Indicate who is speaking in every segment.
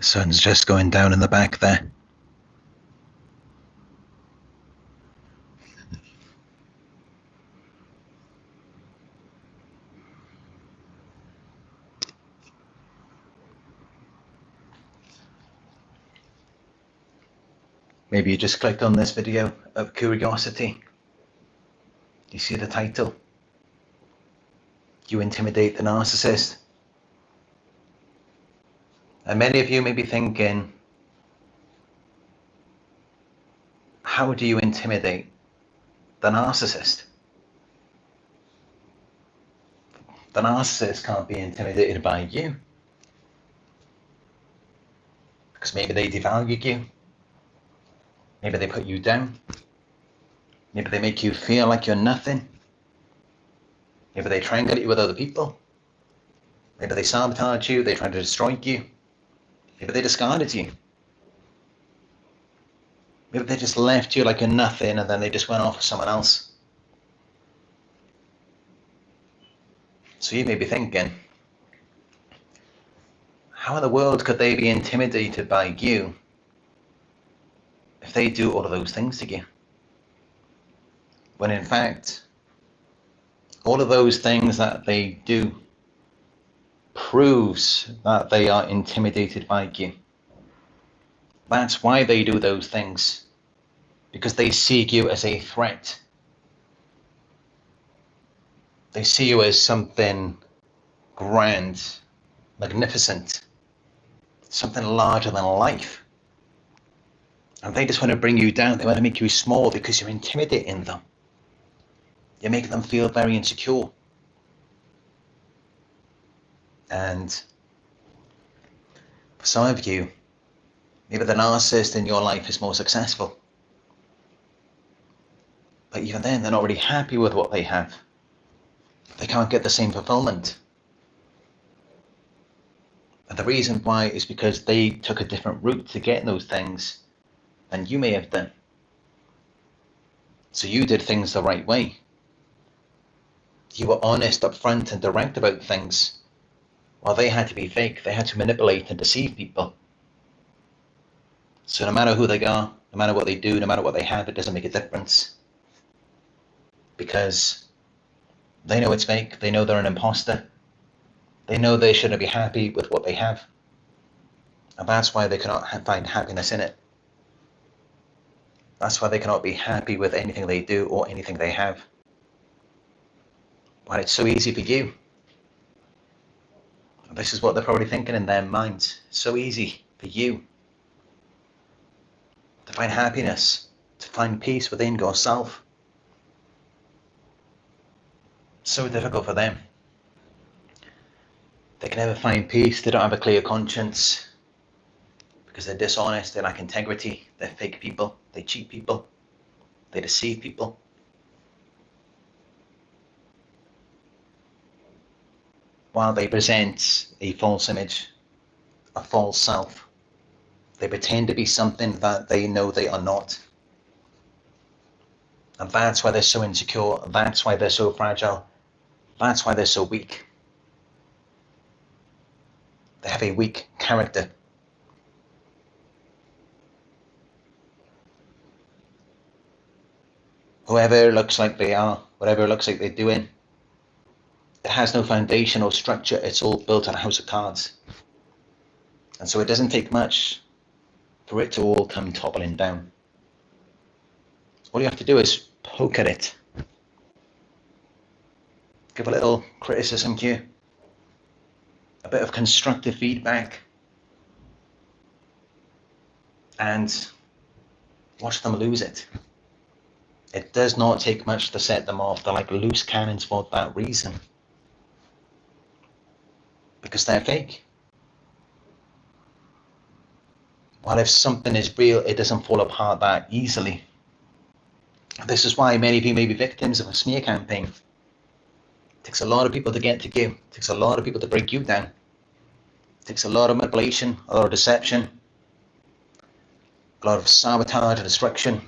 Speaker 1: The sun's just going down in the back there. Maybe you just clicked on this video of curiosity. You see the title? You Intimidate the Narcissist. And many of you may be thinking, how do you intimidate the narcissist? The narcissist can't be intimidated by you. Because maybe they devalue you. Maybe they put you down. Maybe they make you feel like you're nothing. Maybe they triangulate you with other people. Maybe they sabotage you, they try to destroy you. Maybe they discarded you. Maybe they just left you like you're nothing and then they just went off with someone else. So you may be thinking, how in the world could they be intimidated by you if they do all of those things to you? When in fact, all of those things that they do proves that they are intimidated by you. That's why they do those things, because they see you as a threat. They see you as something grand, magnificent, something larger than life. And they just want to bring you down. They want to make you small because you're intimidating them. You're making them feel very insecure. And for some of you, maybe the narcissist in your life is more successful. But even then, they're not really happy with what they have. They can't get the same fulfillment. And the reason why is because they took a different route to get those things than you may have done. So you did things the right way. You were honest, upfront, and direct about things. While they had to be fake, they had to manipulate and deceive people. So no matter who they are, no matter what they do, no matter what they have, it doesn't make a difference. Because they know it's fake, they know they're an imposter. They know they shouldn't be happy with what they have. And that's why they cannot find happiness in it. That's why they cannot be happy with anything they do or anything they have. Why it's so easy for you. This is what they're probably thinking in their minds. It's so easy for you to find happiness, to find peace within yourself. So difficult for them. They can never find peace. They don't have a clear conscience because they're dishonest, they lack integrity, they're fake people, they cheat people, they deceive people. While they present a false image, a false self, they pretend to be something that they know they are not. And that's why they're so insecure, that's why they're so fragile, that's why they're so weak. They have a weak character. Whoever it looks like they are, whatever it looks like they're doing, it has no foundation or structure. It's all built on a house of cards. And so it doesn't take much for it to all come toppling down. All you have to do is poke at it. Give a little criticism here. A bit of constructive feedback. And watch them lose it. It does not take much to set them off. They're like loose cannons for that reason. Because they're fake. While if something is real, it doesn't fall apart that easily. This is why many of you may be victims of a smear campaign. It takes a lot of people to get to you. It takes a lot of people to break you down. It takes a lot of manipulation, a lot of deception, a lot of sabotage and destruction,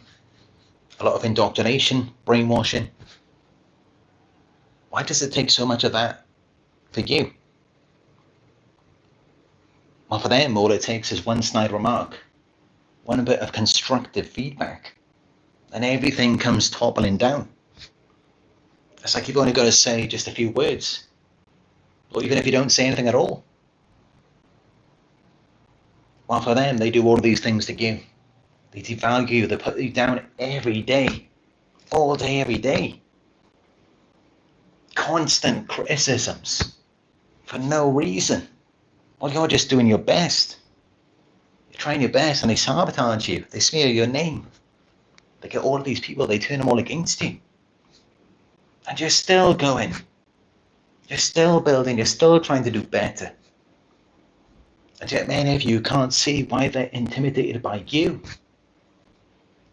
Speaker 1: a lot of indoctrination, brainwashing. Why does it take so much of that for you? Well, for them, all it takes is one snide remark, one bit of constructive feedback, and everything comes toppling down. It's like you've only got to say just a few words, or even if you don't say anything at all. Well, for them, they do all of these things to you. They devalue you, they put you down every day, all day, every day. Constant criticisms for no reason. Well, you're just doing your best. You're trying your best, and they sabotage you. They smear your name. They get all of these people, they turn them all against you. And you're still going. You're still building. You're still trying to do better. And yet many of you can't see why they're intimidated by you.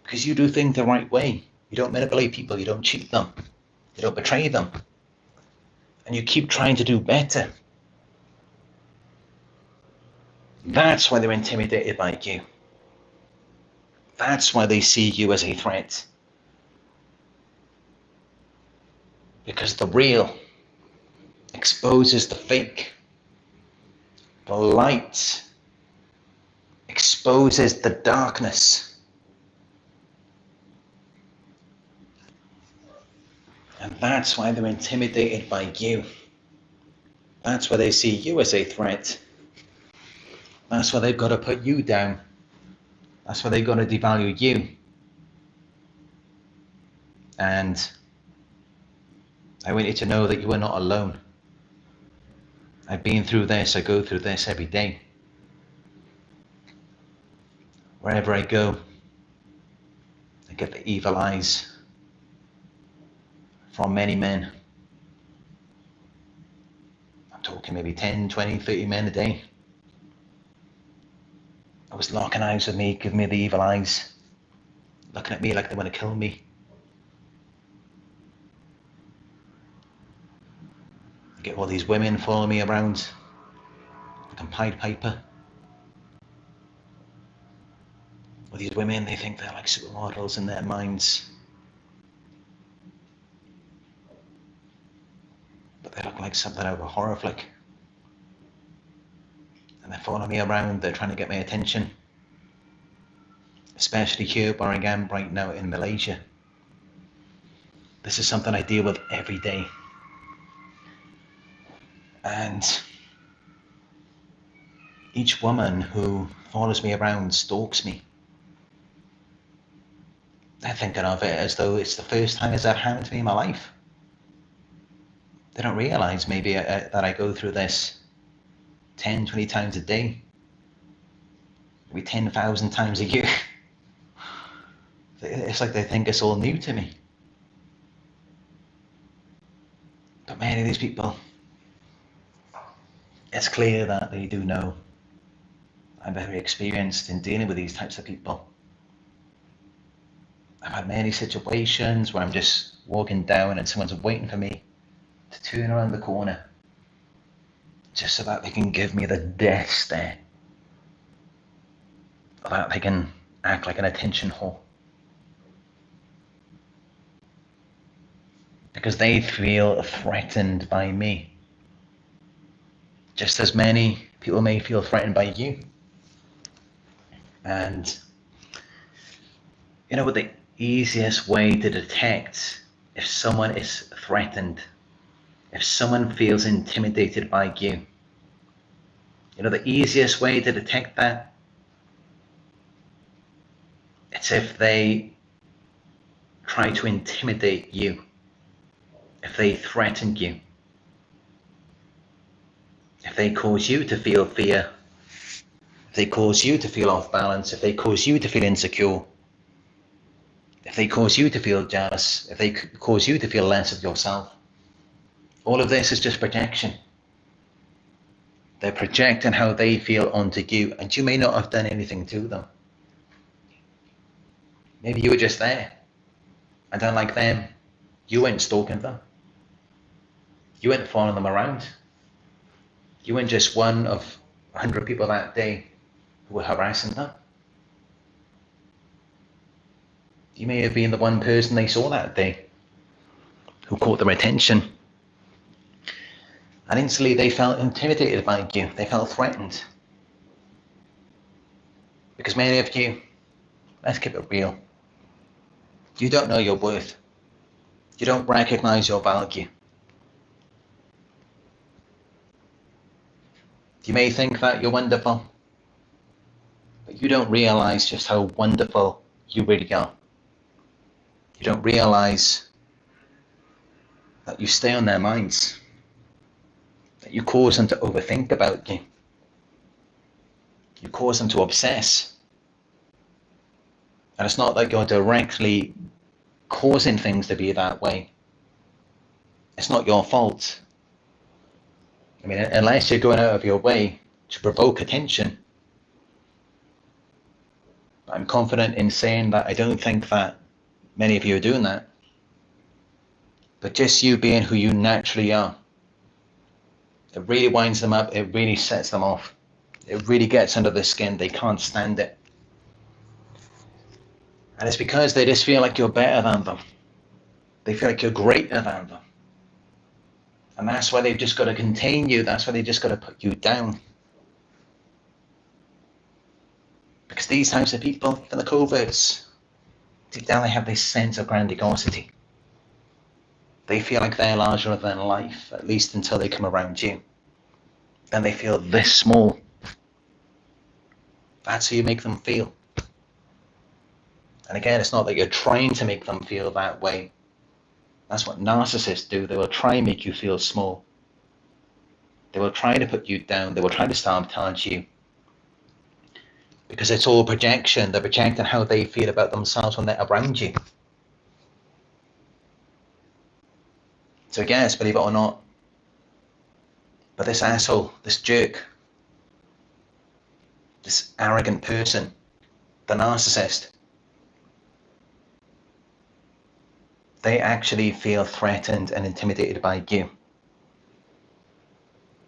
Speaker 1: Because you do things the right way. You don't manipulate people. You don't cheat them. You don't betray them. And you keep trying to do better. That's why they're intimidated by you. That's why they see you as a threat. Because the real exposes the fake. The light exposes the darkness. And that's why they're intimidated by you. That's why they see you as a threat. That's why they've got to put you down. That's why they've got to devalue you. And I want you to know that you are not alone. I've been through this. I go through this every day. Wherever I go, I get the evil eyes from many men. I'm talking maybe 10, 20, 30 men a day. I was locking eyes with me, giving me the evil eyes, looking at me like they want to kill me. I get all these women following me around like I'm Pied Piper. All these women, they think they're like supermodels in their minds. But they look like something out of a horror flick. And they're following me around, they're trying to get my attention. Especially here where I am right now in Malaysia. This is something I deal with every day. And each woman who follows me around stalks me. They're thinking of it as though it's the first time it's ever happened to me in my life. They don't realize maybe that I go through this 10, 20 times a day, maybe 10,000 times a year. It's like they think it's all new to me. But many of these people, it's clear that they do know. I'm very experienced in dealing with these types of people. I've had many situations where I'm just walking down and someone's waiting for me to turn around the corner just so that they can give me the death stare, so that they can act like an attention whore. Because they feel threatened by me. Just as many people may feel threatened by you. And you know what the easiest way to detect if someone is threatened, if someone feels intimidated by you? You know the easiest way to detect that? It's if they try to intimidate you. If they threaten you, if they cause you to feel fear, if they cause you to feel off balance, if they cause you to feel insecure, if they cause you to feel jealous, if they cause you to feel less of yourself, all of this is just projection. They're projecting how they feel onto you, and you may not have done anything to them. Maybe you were just there, and unlike them, you weren't stalking them. You weren't following them around. You weren't just one of 100 people that day who were harassing them. You may have been the one person they saw that day who caught their attention. And instantly they felt intimidated by you. They felt threatened. Because many of you, let's keep it real, you don't know your worth. You don't recognize your value. You may think that you're wonderful, but you don't realize just how wonderful you really are. You don't realize that you stay on their minds, that you cause them to overthink about you. You cause them to obsess. And it's not like you're directly causing things to be that way. It's not your fault. I mean, unless you're going out of your way to provoke attention. I'm confident in saying that I don't think that many of you are doing that. But just you being who you naturally are, it really winds them up, it really sets them off. It really gets under their skin, they can't stand it. And it's because they just feel like you're better than them. They feel like you're greater than them. And that's why they've just got to contain you, that's why they've just got to put you down. Because these types of people, the coverts, deep down they have this sense of grandiosity. They feel like they're larger than life, at least until they come around you. Then they feel this small. That's how you make them feel. And again, it's not that you're trying to make them feel that way. That's what narcissists do. They will try and make you feel small. They will try to put you down. They will try to sabotage you. Because it's all projection. They're projecting how they feel about themselves when they're around you. So yes, believe it or not, but this asshole, this jerk, this arrogant person, the narcissist, they actually feel threatened and intimidated by you.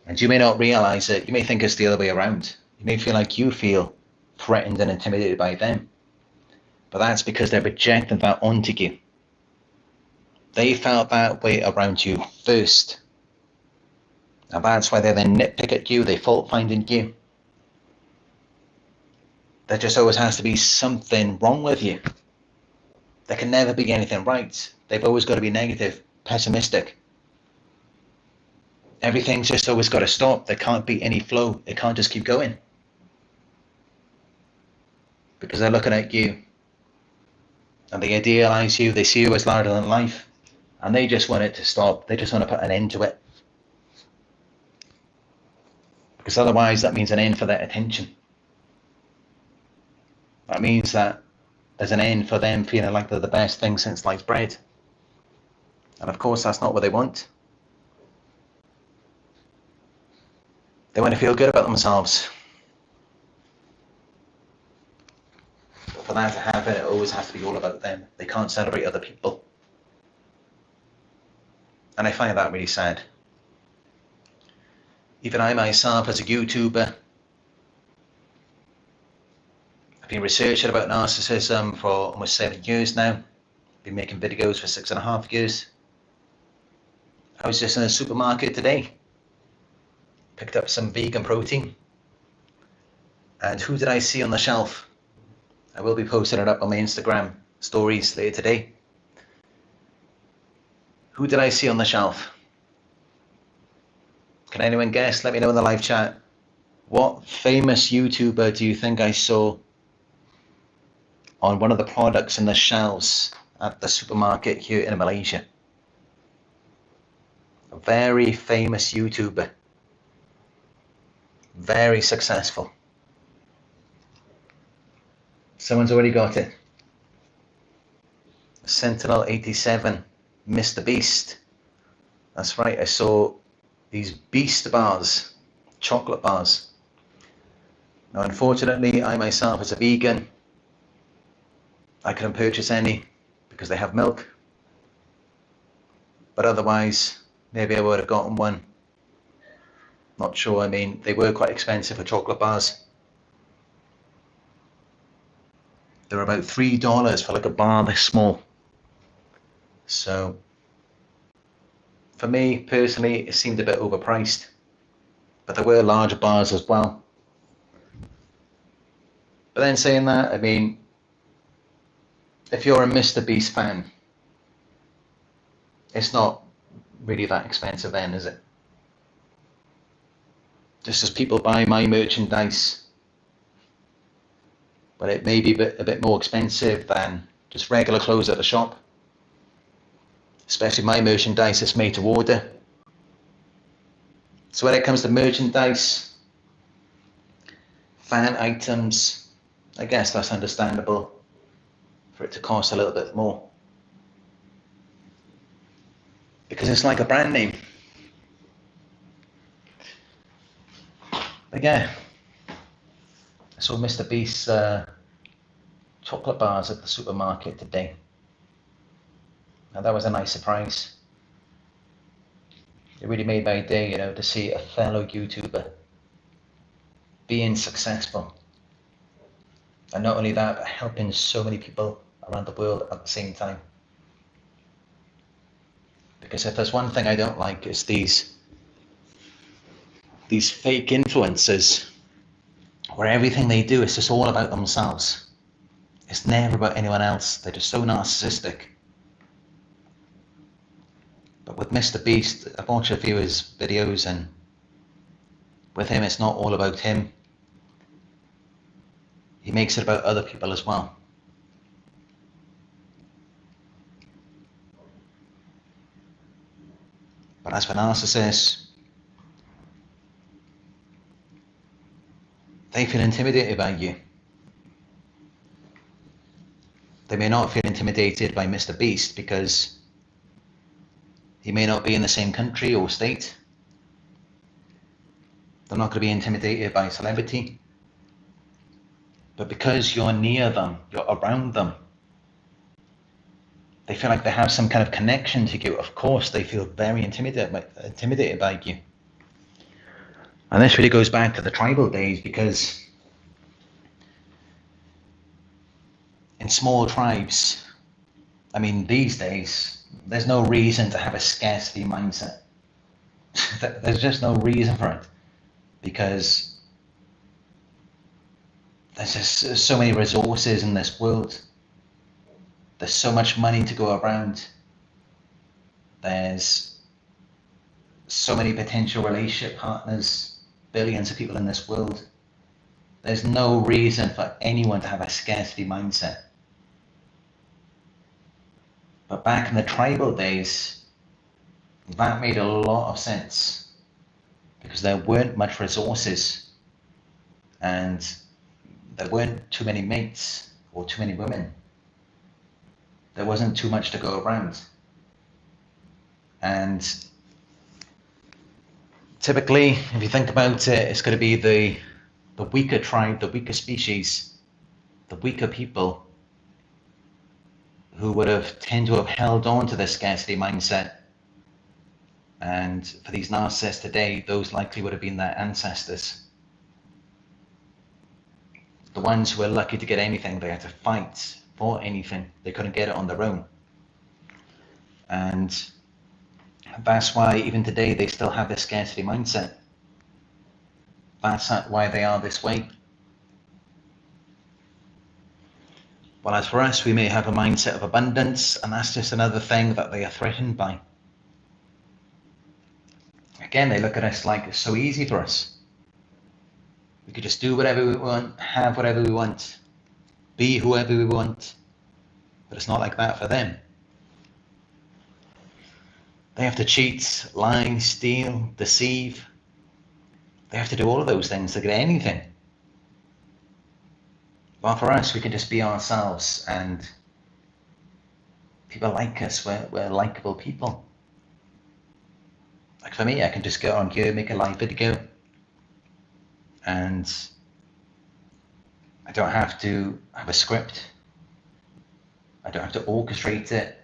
Speaker 1: And you may not realize it. You may think it's the other way around. You may feel like you feel threatened and intimidated by them. But that's because they're projecting that onto you. They felt that way around you first. And that's why they then nitpick at you, they fault finding you. There just always has to be something wrong with you. There can never be anything right. They've always got to be negative, pessimistic. Everything's just always got to stop. There can't be any flow. It can't just keep going. Because they're looking at you. And they idealize you. They see you as larger than life. And they just want it to stop. They just want to put an end to it. Because otherwise that means an end for their attention. That means that there's an end for them feeling like they're the best thing since sliced bread. And of course that's not what they want. They want to feel good about themselves. But for that to happen, it always has to be all about them. They can't celebrate other people. And I find that really sad. Even I myself, as a YouTuber, I've been researching about narcissism for almost 7 years now. Been making videos for 6.5 years. I was just in a supermarket today. Picked up some vegan protein. And who did I see on the shelf? I will be posting it up on my Instagram stories later today. Who did I see on the shelf? Can anyone guess? Let me know in the live chat. What famous YouTuber do you think I saw on one of the products in the shelves at the supermarket here in Malaysia? A very famous YouTuber. Very successful. Someone's already got it. Sentinel 87, Mr. Beast. That's right, I saw these Beast bars, chocolate bars. Now unfortunately, I myself as a vegan, I couldn't purchase any because they have milk. But otherwise, maybe I would have gotten one. Not sure, I mean, they were quite expensive for chocolate bars. They were about $3 for like a bar this small. So, for me personally, it seemed a bit overpriced. But there were larger bars as well. But then saying that, I mean, if you're a Mr. Beast fan, it's not really that expensive then, is it? Just as people buy my merchandise, but it may be a bit more expensive than just regular clothes at the shop. Especially my merchandise is made to order. So when it comes to merchandise, fan items, I guess that's understandable for it to cost a little bit more. Because it's like a brand name. But yeah, I saw Mr. Beast's chocolate bars at the supermarket today. Now that was a nice surprise. It really made my day, you know, to see a fellow YouTuber being successful. And not only that, but helping so many people around the world at the same time. Because if there's one thing I don't like, it's these fake influencers where everything they do is just all about themselves. It's never about anyone else. They're just so narcissistic. But with Mr. Beast, I've watched a few of his videos, and with him, it's not all about him. He makes it about other people as well. But as for narcissists, they feel intimidated by you. They may not feel intimidated by Mr. Beast because he may not be in the same country or state. They're not going to be intimidated by a celebrity. But because you're near them, you're around them, they feel like they have some kind of connection to you. Of course, they feel very intimidated by you. And this really goes back to the tribal days, because in small tribes, I mean, these days, there's no reason to have a scarcity mindset. There's just no reason for it, because there's just so many resources in this world. There's so much money to go around. There's so many potential relationship partners, billions of people in this world. There's no reason for anyone to have a scarcity mindset. But back in the tribal days, that made a lot of sense, because there weren't much resources and there weren't too many mates or too many women. There wasn't too much to go around. And typically, if you think about it, it's going to be the weaker tribe, the weaker species, the weaker people who would have tend to have held on to the scarcity mindset. And for these narcissists today, those likely would have been their ancestors. The ones who were lucky to get anything, they had to fight for anything. They couldn't get it on their own. And that's why even today they still have this scarcity mindset. That's why they are this way. Well, as for us, we may have a mindset of abundance, and that's just another thing that they are threatened by. Again, they look at us like it's so easy for us. We could just do whatever we want, have whatever we want, be whoever we want. But it's not like that for them. They have to cheat, lie, steal, deceive. They have to do all of those things to get anything. But for us, we can just be ourselves, and people like us. We're likable people. Like for me, I can just go on here, make a live video, and I don't have to have a script. I don't have to orchestrate it.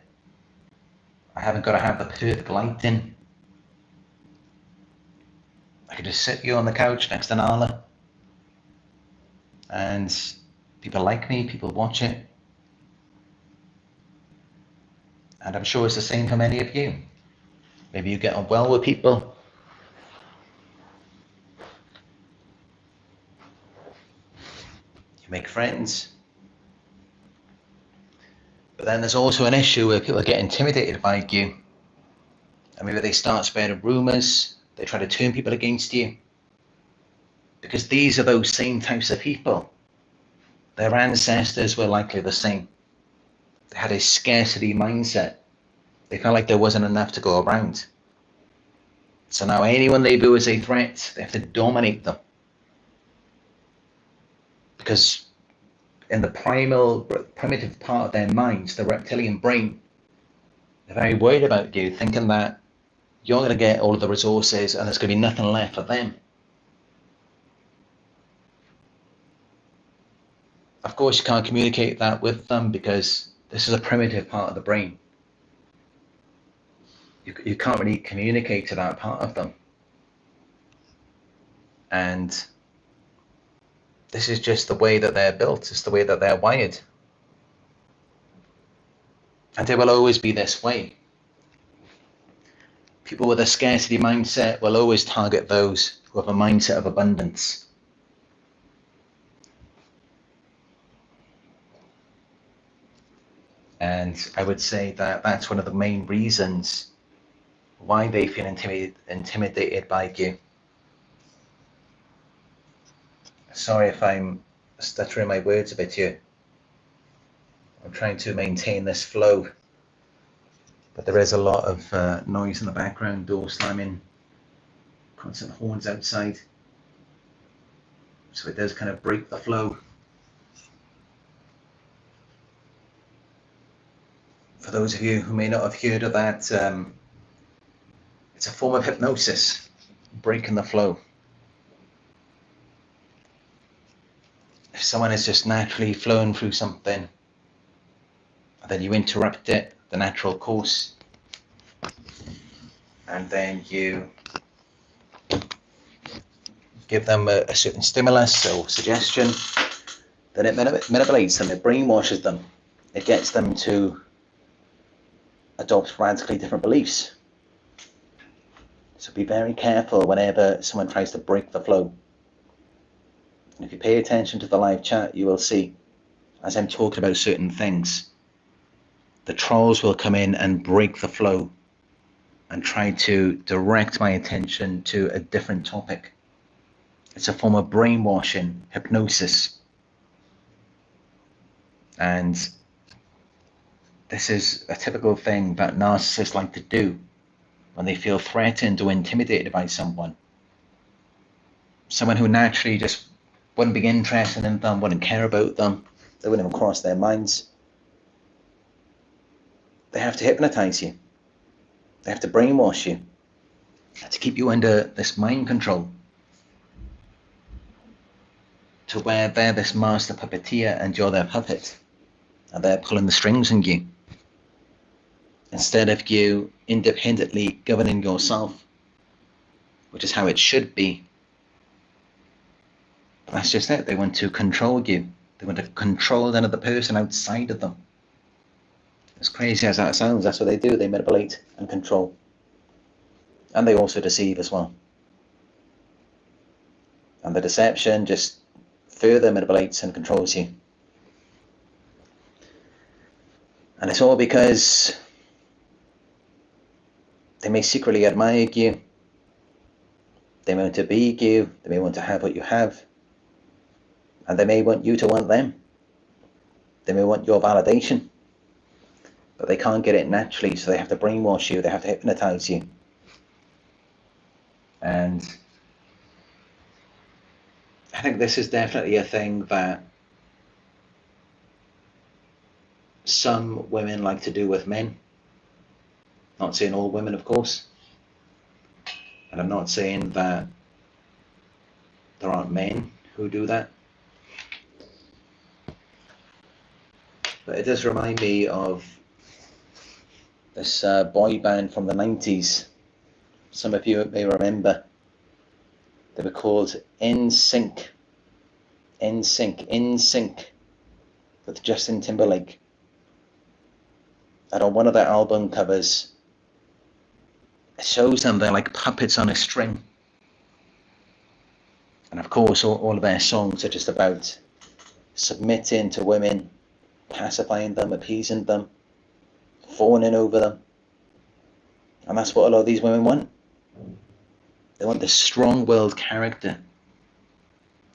Speaker 1: I haven't got to have the perfect lighting. I can just sit here on the couch next to Nala, and people like me, people watch it. And I'm sure it's the same for many of you. Maybe you get on well with people. You You make friends. But then there's also an issue where people get intimidated by you. And maybe they start spreading rumours. They try to turn people against you. Because these are those same types of people. Their ancestors were likely the same. They had a scarcity mindset. They felt like there wasn't enough to go around. So now anyone they view as a threat, they have to dominate them. Because in the primitive part of their minds, the reptilian brain, they're very worried about you, thinking that you're going to get all of the resources and there's going to be nothing left for them. Of course, you can't communicate that with them because this is a primitive part of the brain. You can't really communicate to that part of them. And this is just the way that they're built. It's the way that they're wired. And they will always be this way. People with a scarcity mindset will always target those who have a mindset of abundance. And I would say that that's one of the main reasons why they feel intimidated by you. Sorry if I'm stuttering my words a bit here. I'm trying to maintain this flow, but there is a lot of noise in the background, door slamming, constant horns outside. So it does kind of break the flow. For those of you who may not have heard of that, it's a form of hypnosis, breaking the flow. If someone is just naturally flowing through something, then you interrupt it, the natural course, and then you give them a certain stimulus or suggestion, then it manipulates them, it brainwashes them, it gets them to adopt radically different beliefs. So be very careful whenever someone tries to break the flow. And if you pay attention to the live chat, you will see, as I'm talking about certain things, the trolls will come in and break the flow and try to direct my attention to a different topic. It's a form of brainwashing, hypnosis. And this is a typical thing that narcissists like to do when they feel threatened or intimidated by someone. Someone who naturally just wouldn't be interested in them, wouldn't care about them, they wouldn't even cross their minds. They have to hypnotize you. They have to brainwash you. They have to keep you under this mind control to where they're this master puppeteer and you're their puppet. And they're pulling the strings on you. Instead of you independently governing yourself, which is how it should be. But that's just it. They want to control you. They want to control another person outside of them. As crazy as that sounds, that's what they do. They manipulate and control. And they also deceive as well. And the deception just further manipulates and controls you. And it's all because they may secretly admire you. They may want to be you. They may want to have what you have. And they may want you to want them. They may want your validation. But they can't get it naturally, so they have to brainwash you. They have to hypnotize you. And I think this is definitely a thing that some women like to do with men. Not saying all women, of course. And I'm not saying that there aren't men who do that. But it does remind me of this boy band from the 90s. Some of you may remember. They were called NSYNC. NSYNC with Justin Timberlake. And on one of their album covers, it shows them they're like puppets on a string. And of course, all of their songs are just about submitting to women, pacifying them, appeasing them, fawning over them. And that's what a lot of these women want. They want this strong-willed character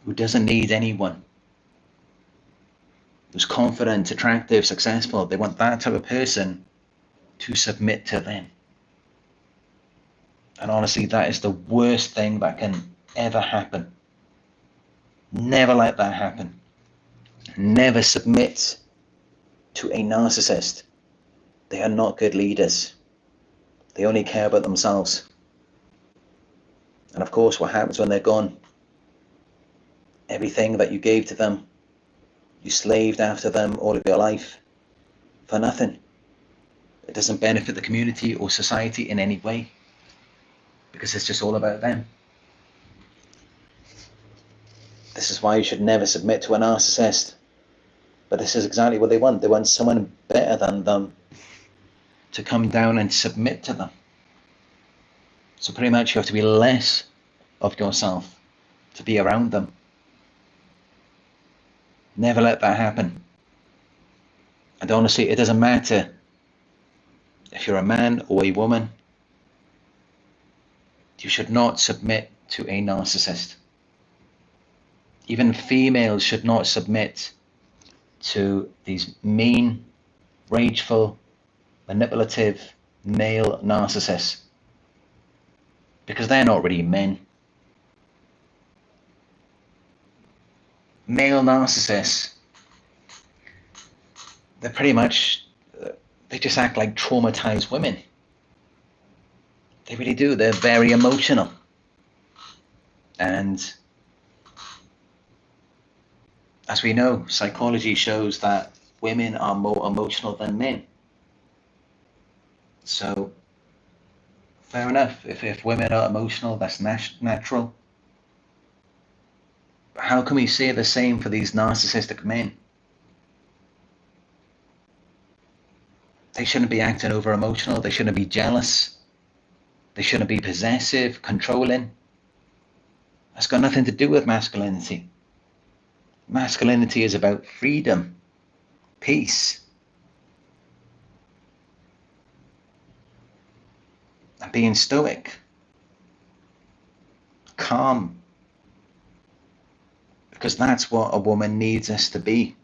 Speaker 1: who doesn't need anyone, who's confident, attractive, successful. They want that type of person to submit to them. And honestly, that is the worst thing that can ever happen. Never let that happen. Never submit to a narcissist. They are not good leaders. They only care about themselves. And of course, what happens when they're gone? Everything that you gave to them, you slaved after them all of your life, for nothing. It doesn't benefit the community or society in any way, because it's just all about them. This is why you should never submit to a narcissist. But this is exactly what they want. They want someone better than them to come down and submit to them. So pretty much you have to be less of yourself to be around them. Never let that happen. And honestly, it doesn't matter if you're a man or a woman. You should not submit to a narcissist. Even females should not submit to these mean, rageful, manipulative male narcissists, because they're not really men. Male narcissists, they're pretty much, they just act like traumatized women. They really do. They're very emotional. And as we know, psychology shows that women are more emotional than men. So, fair enough. If women are emotional, that's natural. But how can we say the same for these narcissistic men? They shouldn't be acting over emotional. They shouldn't be jealous. They shouldn't be possessive, controlling. That's got nothing to do with masculinity. Masculinity is about freedom, peace, and being stoic, calm, because that's what a woman needs us to be.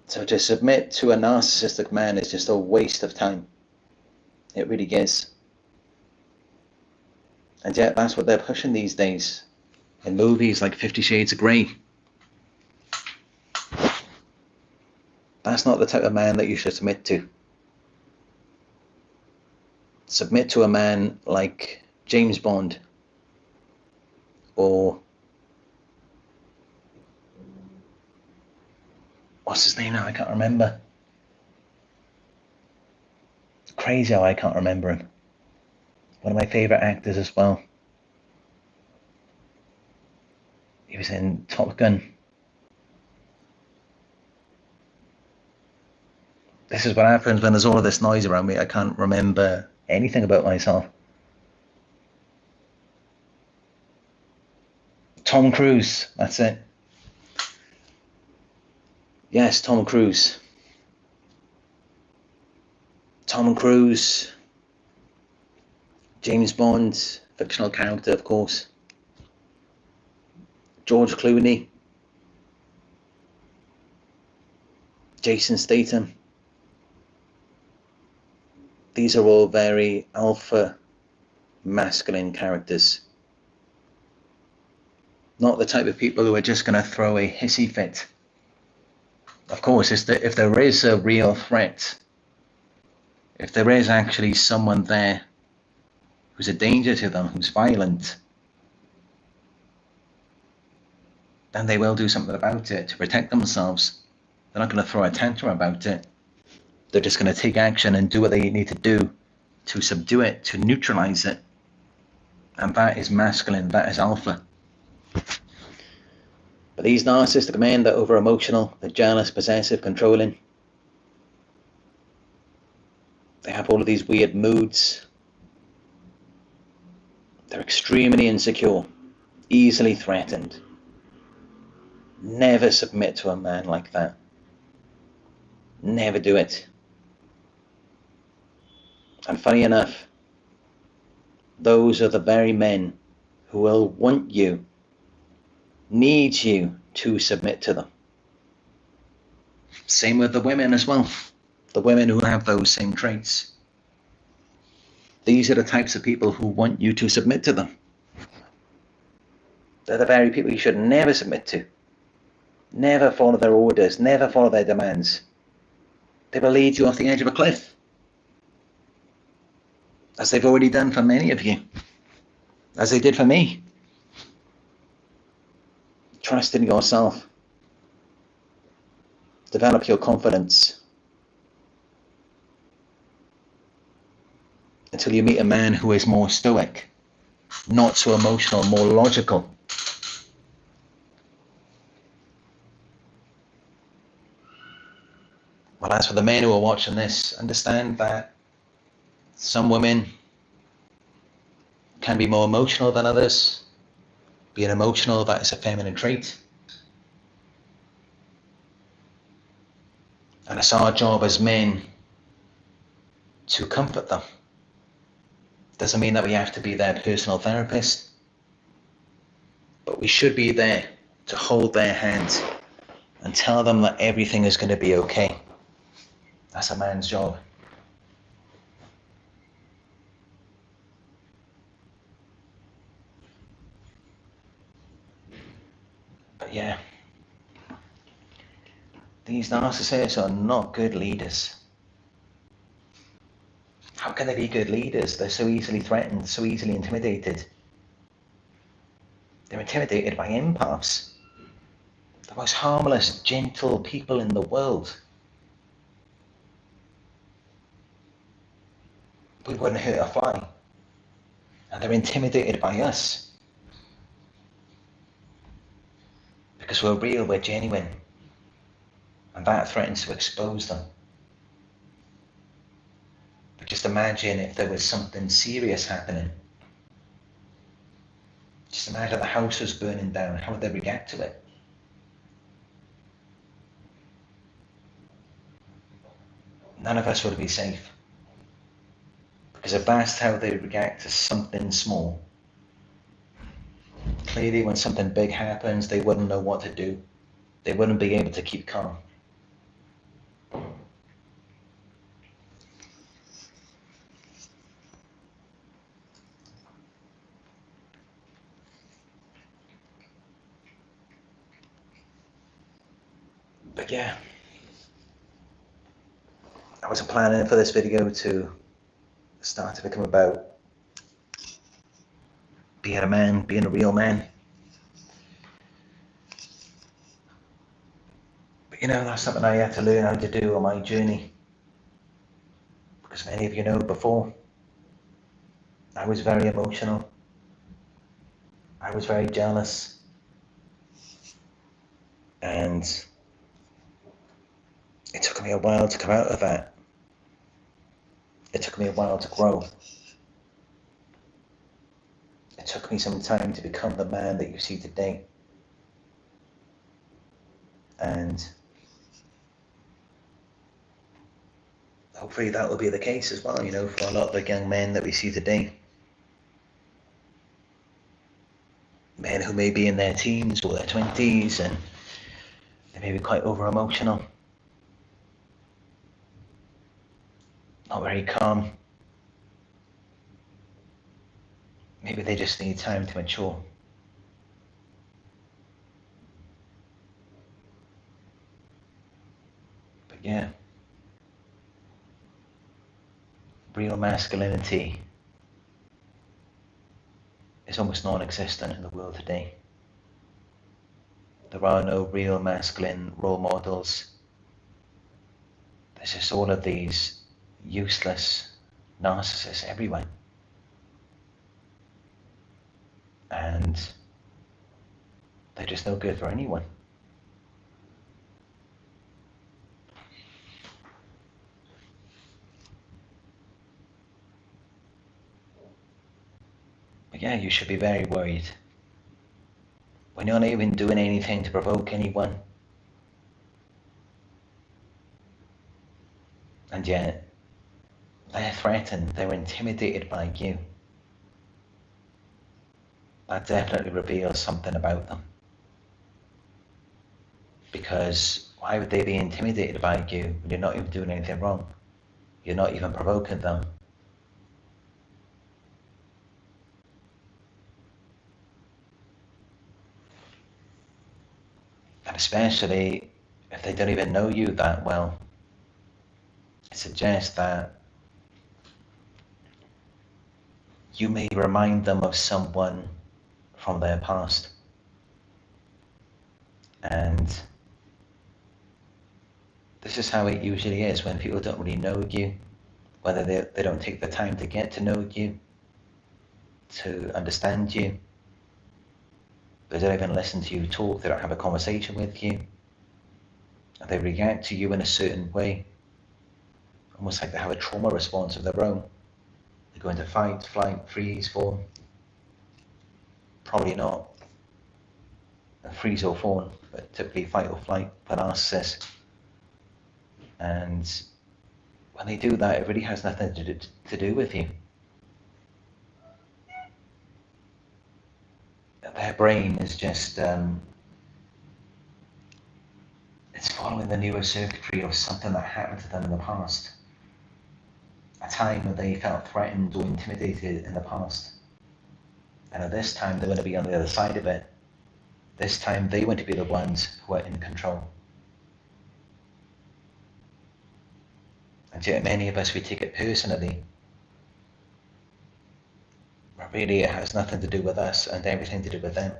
Speaker 1: So to submit to a narcissistic man is just a waste of time. It really is. And yet that's what they're pushing these days in movies like 50 Shades of Grey. That's not the type of man that you should submit to. Submit to a man like James Bond or what's his name now? I can't remember. Crazy how I can't remember him. One of my favourite actors as well. He was in Top Gun. This is what happens when there's all of this noise around me. I can't remember anything about myself. Tom Cruise, that's it. Yes, Tom Cruise. Tom Cruise. James Bond, fictional character, of course. George Clooney. Jason Statham. These are all very alpha, masculine characters. Not the type of people who are just going to throw a hissy fit. Of course, if there is a real threat, if there is actually someone there who's a danger to them, who's violent, then they will do something about it to protect themselves. They're not going to throw a tantrum about it. They're just going to take action and do what they need to do to subdue it, to neutralize it. And that is masculine, that is alpha. But these narcissistic men, they're over emotional, they're jealous, possessive, controlling. They have all of these weird moods. They're extremely insecure, easily threatened. Never submit to a man like that. Never do it. And funny enough, those are the very men who will want you, need you to submit to them. Same with the women as well. The women who have those same traits. These are the types of people who want you to submit to them. They're the very people you should never submit to. Never follow their orders, never follow their demands. They will lead you off the edge of a cliff, as they've already done for many of you, as they did for me. Trust in yourself. Develop your confidence until you meet a man who is more stoic, not so emotional, more logical. Well, as for the men who are watching this, understand that some women can be more emotional than others. Being emotional, that is a feminine trait. And it's our job as men to comfort them. Doesn't mean that we have to be their personal therapist, but we should be there to hold their hands and tell them that everything is going to be okay. That's a man's job. But yeah, these narcissists are not good leaders. How can they be good leaders? They're so easily threatened, so easily intimidated. They're intimidated by empaths, the most harmless, gentle people in the world. We wouldn't hurt a fly. And they're intimidated by us. Because we're real, we're genuine. And that threatens to expose them. But just imagine if there was something serious happening. Just imagine the house was burning down. How would they react to it? None of us would be safe. Because if that's how they react to something small, clearly when something big happens, they wouldn't know what to do. They wouldn't be able to keep calm. But yeah, I wasn't planning for this video to start to become about being a man, being a real man. But you know, that's something I had to learn how to do on my journey. Because many of you know before, I was very emotional. I was very jealous. And it took me a while to come out of that. It took me a while to grow. It took me some time to become the man that you see today. And hopefully that will be the case as well, you know, for a lot of the young men that we see today. Men who may be in their teens or their 20s and they may be quite over-emotional. Not very calm. Maybe they just need time to mature. But yeah, real masculinity is almost non-existent in the world today. There are no real masculine role models. There's just all of these useless narcissists everywhere. And they're just no good for anyone. But yeah, you should be very worried when you're not even doing anything to provoke anyone, and yet they're threatened, they're intimidated by you, that definitely reveals something about them. Because why would they be intimidated by you when you're not even doing anything wrong? You're not even provoking them. And especially if they don't even know you that well, it suggests that you may remind them of someone from their past. And this is how it usually is when people don't really know you, whether they don't take the time to get to know you, to understand you. They don't even listen to you talk, they don't have a conversation with you. And they react to you in a certain way, almost like they have a trauma response of their own. They go into fight, flight, freeze, fawn. Probably not a freeze or fawn, but typically fight or flight for narcissists. And when they do that, it really has nothing to do with you. Their brain is just, it's following the neurocircuitry of something that happened to them in the past. A time when they felt threatened or intimidated in the past. And at this time, they want to be on the other side of it. This time, they want to be the ones who are in control. And yet many of us, we take it personally. But really, it has nothing to do with us and everything to do with them.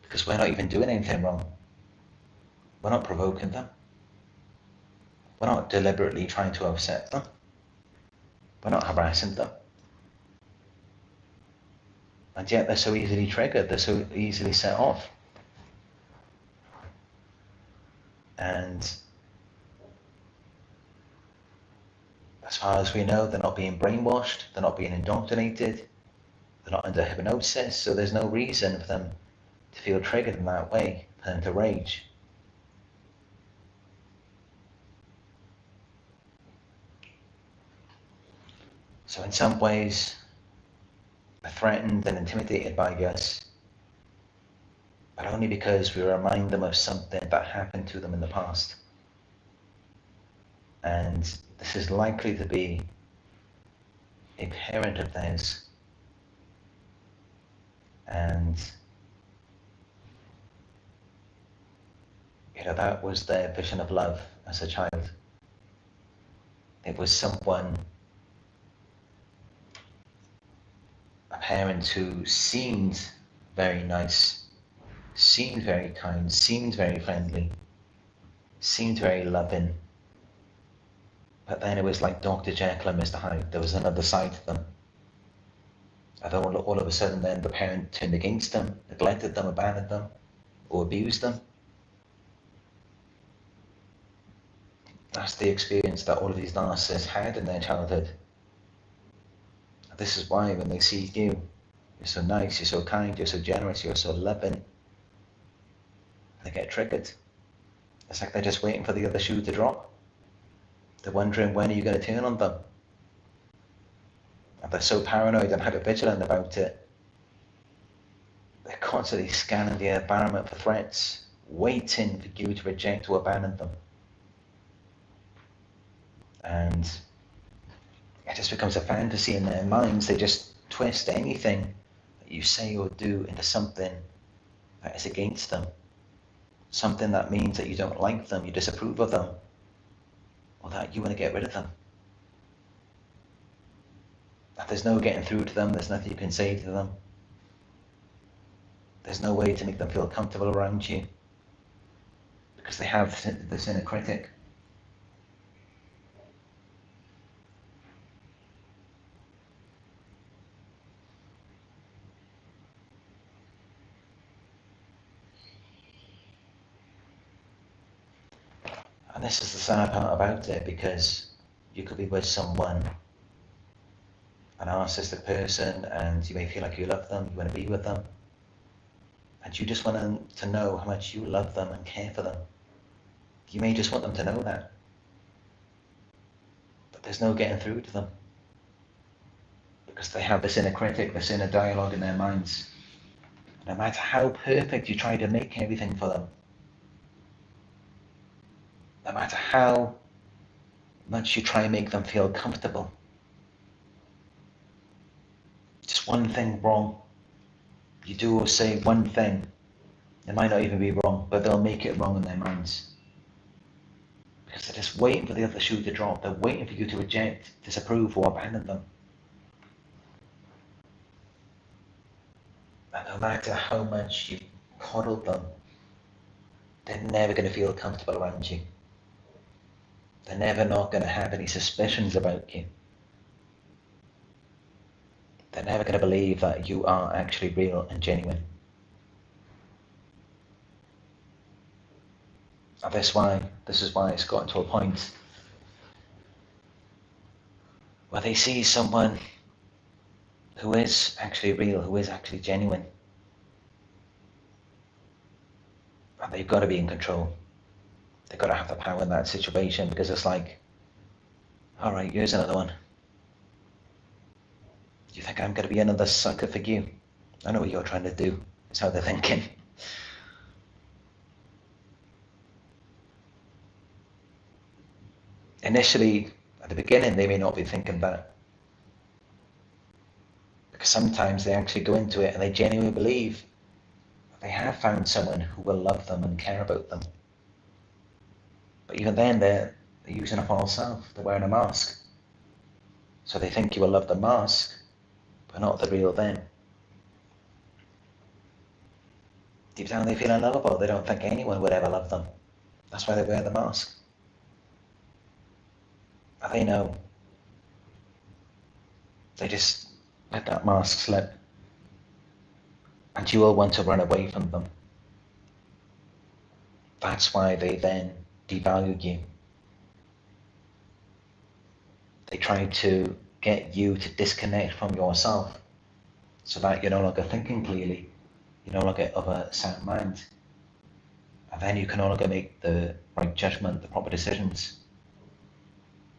Speaker 1: Because we're not even doing anything wrong. We're not provoking them. We're not deliberately trying to upset them. We're not harassing them. And yet they're so easily triggered, they're so easily set off. And as far as we know, they're not being brainwashed, they're not being indoctrinated, they're not under hypnosis, so there's no reason for them to feel triggered in that way, for them to rage. So in some ways, they're threatened and intimidated by us, but only because we remind them of something that happened to them in the past. And this is likely to be a parent of theirs. And that was their vision of love as a child. It was someone, a parent who seemed very nice, seemed very kind, seemed very friendly, seemed very loving. But then it was like Dr. Jekyll and Mr. Hyde. There was another side to them. And then all of a sudden then the parent turned against them, neglected them, abandoned them, or abused them. That's the experience that all of these narcissists had in their childhood. And this is why when they see you, you're so nice, you're so kind, you're so generous, you're so loving, they get triggered. It's like they're just waiting for the other shoe to drop. They're wondering, when are you going to turn on them? And they're so paranoid and hypervigilant about it. They're constantly scanning the environment for threats, waiting for you to reject or abandon them. And it just becomes a fantasy in their minds. They just twist anything that you say or do into something that is against them. Something that means that you don't like them, you disapprove of them, or that you want to get rid of them. That there's no getting through to them, there's nothing you can say to them. There's no way to make them feel comfortable around you, because they have this inner critic. And this is the sad part about it, because you could be with someone, a narcissistic person, and you may feel like you love them, you want to be with them, and you just want them to know how much you love them and care for them. You may just want them to know that, but there's no getting through to them because they have this inner critic, this inner dialogue in their minds. No matter how perfect you try to make everything for them, no matter how much you try and make them feel comfortable, just one thing wrong. You do or say one thing, it might not even be wrong, but they'll make it wrong in their minds. Because they're just waiting for the other shoe to drop. They're waiting for you to reject, disapprove, or abandon them. And no matter how much you coddle them, they're never going to feel comfortable around you. They're never not going to have any suspicions about you. They're never going to believe that you are actually real and genuine. And this is why it's gotten to a point where they see someone who is actually real, who is actually genuine. And they've got to be in control. They've got to have the power in that situation, because it's like, all right, here's another one. You think I'm going to be another sucker for you? I know what you're trying to do. It's how they're thinking. Initially, at the beginning, they may not be thinking that. Because sometimes they actually go into it and they genuinely believe that they have found someone who will love them and care about them. But even then, they're using a false self. They're wearing a mask. So they think you will love the mask, but not the real them. Deep down they feel unlovable. They don't think anyone would ever love them. That's why they wear the mask. And they know. They just let that mask slip. And you will want to run away from them. That's why they then devalue you. They try to get you to disconnect from yourself so that you're no longer thinking clearly, you're no longer of a sound mind, and then you can no longer make the right judgment, the proper decisions,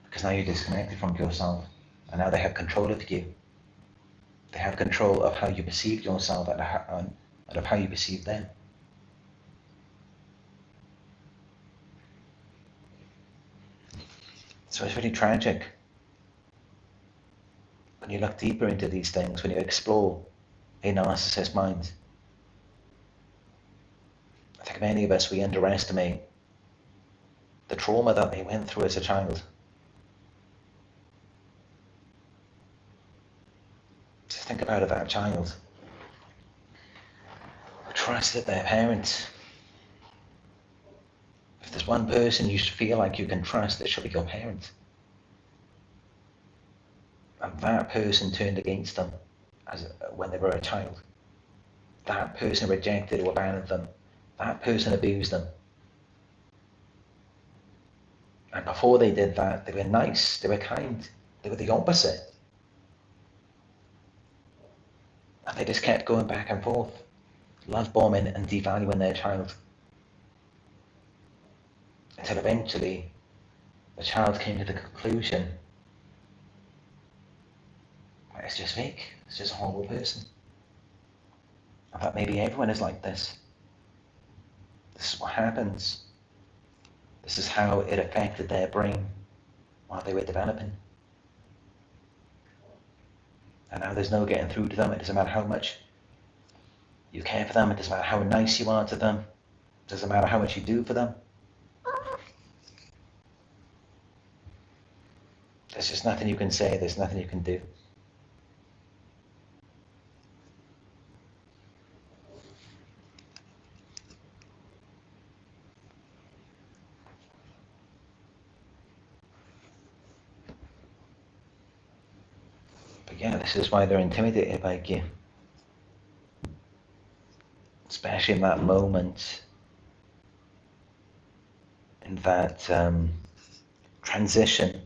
Speaker 1: because now you're disconnected from yourself, and now they have control of you. They have control of how you perceive yourself and of how you perceive them. So it's really tragic. When you look deeper into these things, when you explore a narcissist's mind, I think many of us, we underestimate the trauma that they went through as a child. Just think about it, that child who trusted their parents. If there's one person you should feel like you can trust, it should be your parents. And that person turned against them when they were a child. That person rejected or abandoned them. That person abused them. And before they did that, they were nice, they were kind, they were the opposite. And they just kept going back and forth, love bombing and devaluing their child. Until eventually, the child came to the conclusion, it's just fake, it's just a horrible person. And that maybe everyone is like this. This is what happens. This is how it affected their brain while they were developing. And now there's no getting through to them. It doesn't matter how much you care for them. It doesn't matter how nice you are to them. It doesn't matter how much you do for them. There's just nothing you can say. There's nothing you can do. But yeah, this is why they're intimidated by you. Especially in that moment, in that transition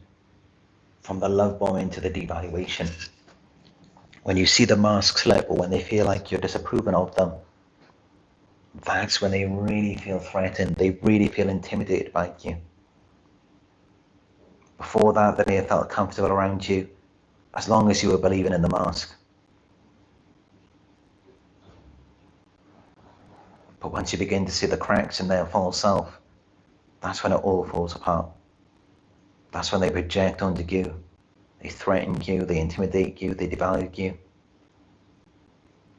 Speaker 1: from the love bombing to the devaluation. When you see the mask slip, or when they feel like you're disapproving of them, that's when they really feel threatened. They really feel intimidated by you. Before that, they may have felt comfortable around you as long as you were believing in the mask. But once you begin to see the cracks in their false self, that's when it all falls apart. That's when they project onto you. They threaten you, they intimidate you, they devalue you.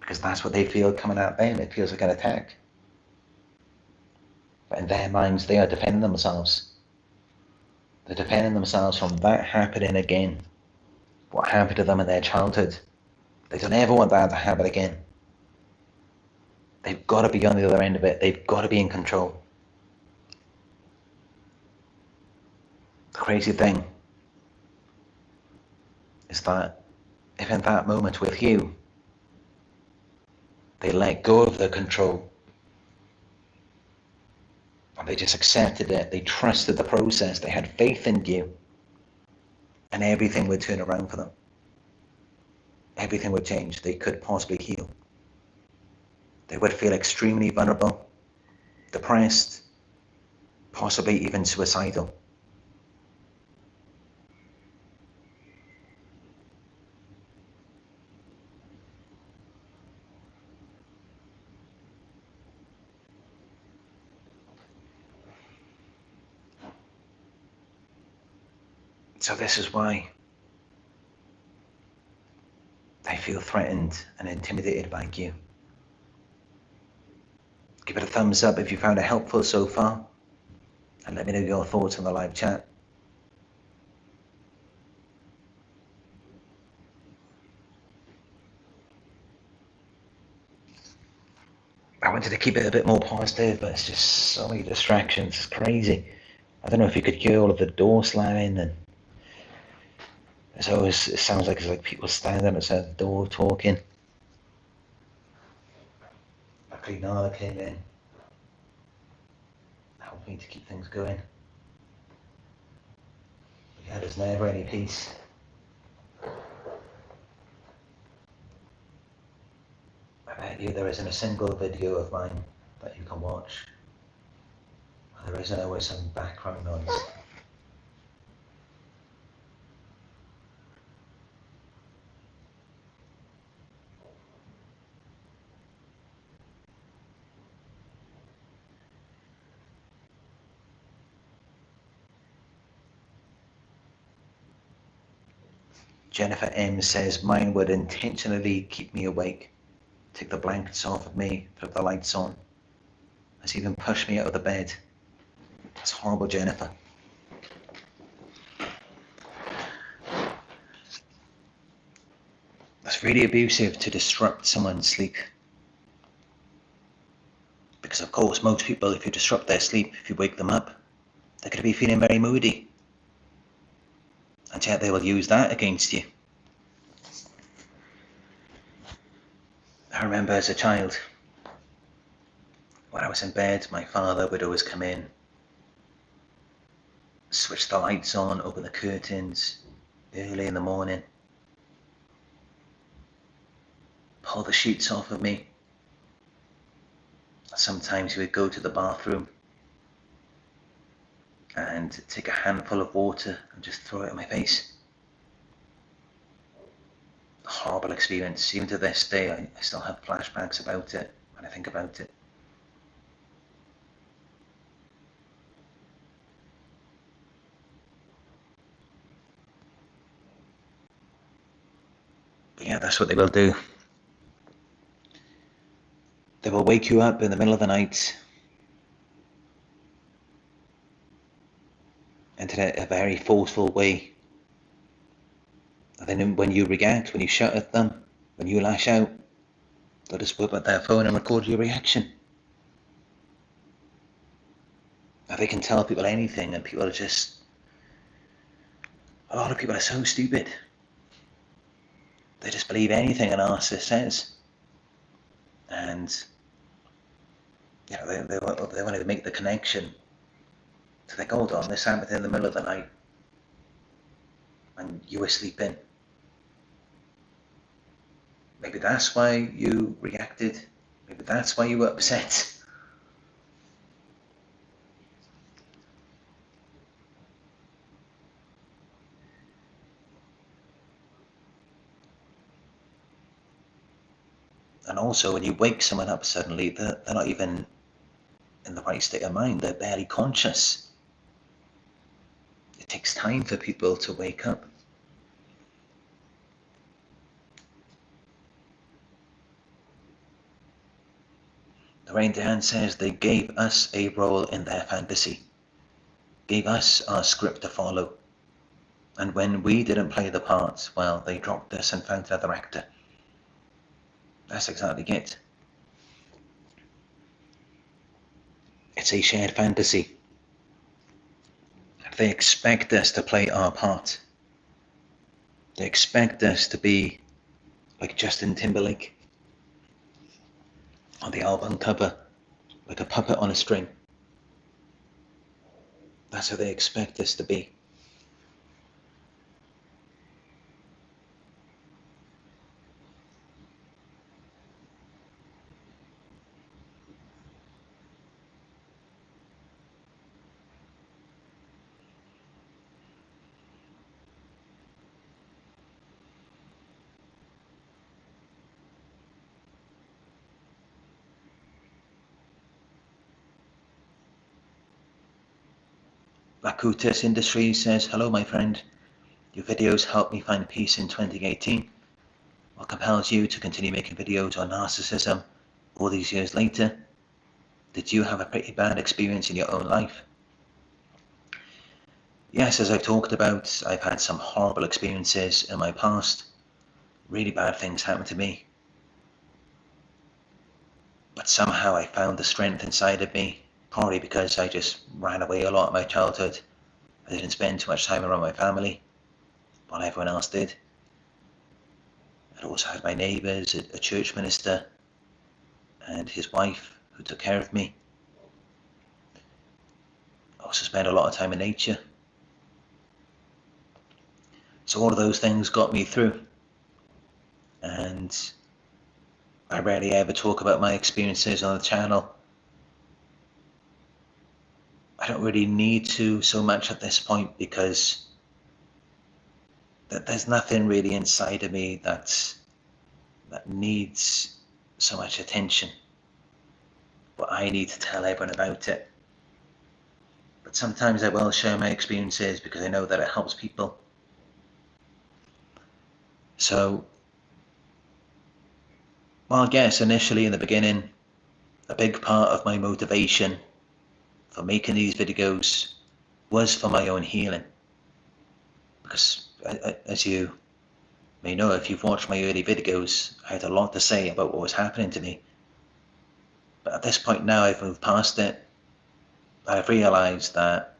Speaker 1: Because that's what they feel coming at them. It feels like an attack. But in their minds, they are defending themselves. They're defending themselves from that happening again. What happened to them in their childhood. They don't ever want that to happen again. They've got to be on the other end of it. They've got to be in control. The crazy thing is that if in that moment with you, they let go of the control, and they just accepted it, they trusted the process, they had faith in you, and everything would turn around for them. Everything would change. They could possibly heal. They would feel extremely vulnerable, depressed, possibly even suicidal. So this is why they feel threatened and intimidated by you. Give it a thumbs up if you found it helpful so far, and let me know your thoughts on the live chat. I wanted to keep it a bit more positive, but it's just so many distractions. It's crazy. I don't know if you could hear all of the door slamming, and it sounds like it's like people standing outside the door talking. Luckily Nala came in, helped me to keep things going. But yeah, there's never any peace. I bet you there isn't a single video of mine that you can watch. There isn't always some background noise. Jennifer M says, mine would intentionally keep me awake, take the blankets off of me, put the lights on. Has even pushed me out of the bed. That's horrible, Jennifer. That's really abusive to disrupt someone's sleep. Because of course, most people, if you disrupt their sleep, if you wake them up, they're going to be feeling very moody. And yet they will use that against you. I remember as a child, when I was in bed, my father would always come in, switch the lights on, open the curtains early in the morning, pull the sheets off of me. Sometimes he would go to the bathroom and take a handful of water and just throw it in my face. A horrible experience. Even to this day, I still have flashbacks about it when I think about it. But yeah, that's what they will do. They will wake you up in the middle of the night and in a very forceful way. And then when you react, when you shout at them, when you lash out, they'll just whip out their phone and record your reaction. Now they can tell people anything, and people are just... A lot of people are so stupid. They just believe anything a narcissist says. And you know, they want to make the connection to think, hold on, this happened in the middle of the night and you were sleeping. Maybe that's why you reacted. Maybe that's why you were upset. also, when you wake someone up suddenly, they're not even in the right state of mind. They're barely conscious. It takes time for people to wake up. Lorraine Dan says they gave us a role in their fantasy, gave us our script to follow. And when we didn't play the part, well, they dropped us and found another actor. That's exactly it. It's a shared fantasy. They expect us to play our part. They expect us to be like Justin Timberlake on the album cover, like a puppet on a string. That's how they expect us to be. Rakutis Industries says, hello my friend, your videos helped me find peace in 2018. What compels you to continue making videos on narcissism all these years later? Did you have a pretty bad experience in your own life? Yes, as I talked about, I've had some horrible experiences in my past. Really bad things happened to me. But somehow I found the strength inside of me, probably because I just ran away a lot in my childhood. I didn't spend too much time around my family, while everyone else did. I also had my neighbours, a church minister, and his wife who took care of me. I also spent a lot of time in nature. So all of those things got me through. And I rarely ever talk about my experiences on the channel. I don't really need to so much at this point because there's nothing really inside of me that needs so much attention. But I need to tell everyone about it. But sometimes I will share my experiences because I know that it helps people. So, well, yes, initially in the beginning, a big part of my motivation for making these videos was for my own healing. Because as you may know, if you've watched my early videos, I had a lot to say about what was happening to me. But at this point now, I've moved past it. I've realized that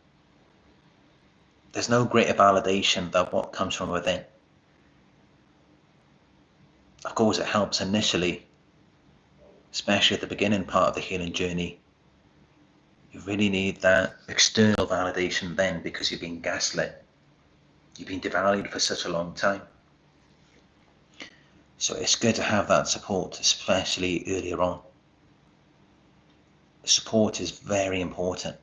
Speaker 1: there's no greater validation than what comes from within. Of course, it helps initially, especially at the beginning part of the healing journey. You really need that external validation then because you've been gaslit. You've been devalued for such a long time. So it's good to have that support, especially earlier on. Support is very important.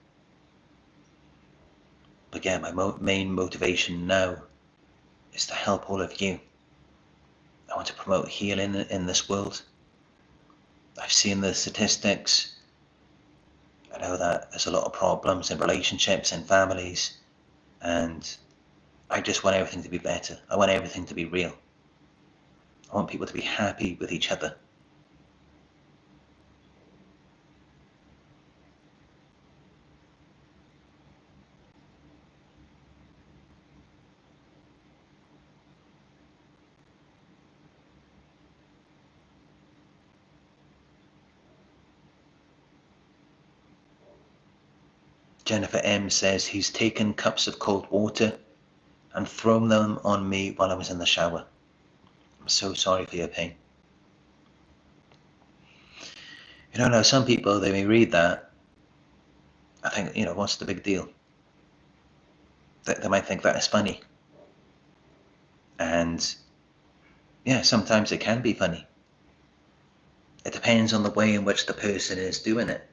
Speaker 1: But yeah, my main motivation now is to help all of you. I want to promote healing in this world. I've seen the statistics. I know that there's a lot of problems in relationships and families, and I just want everything to be better. I want everything to be real. I want people to be happy with each other. Jennifer M says he's taken cups of cold water and thrown them on me while I was in the shower. I'm so sorry for your pain. You know, now some people, they may read that, I think, what's the big deal? They might think that is funny. And yeah, sometimes it can be funny. It depends on the way in which the person is doing it.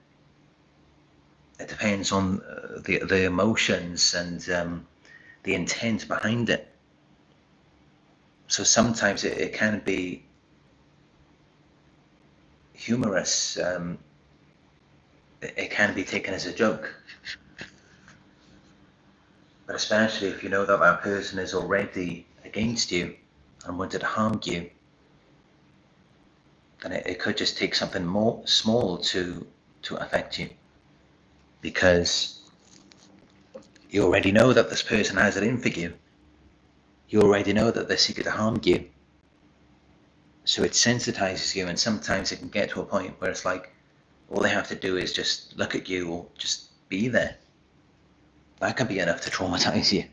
Speaker 1: It depends on the emotions and the intent behind it. So sometimes it can be humorous. It can be taken as a joke. But especially if you know that that person is already against you and wanted to harm you, then it could just take something more small to affect you, because you already know that this person has it in for you. You already know that they're seeking to harm you. So it sensitizes you, and sometimes it can get to a point where it's like all they have to do is just look at you or just be there. That can be enough to traumatize you.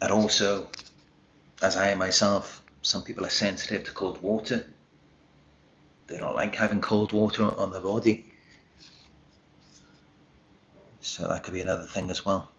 Speaker 1: And also, as I am myself, some people are sensitive to cold water. They don't like having cold water on their body. So that could be another thing as well.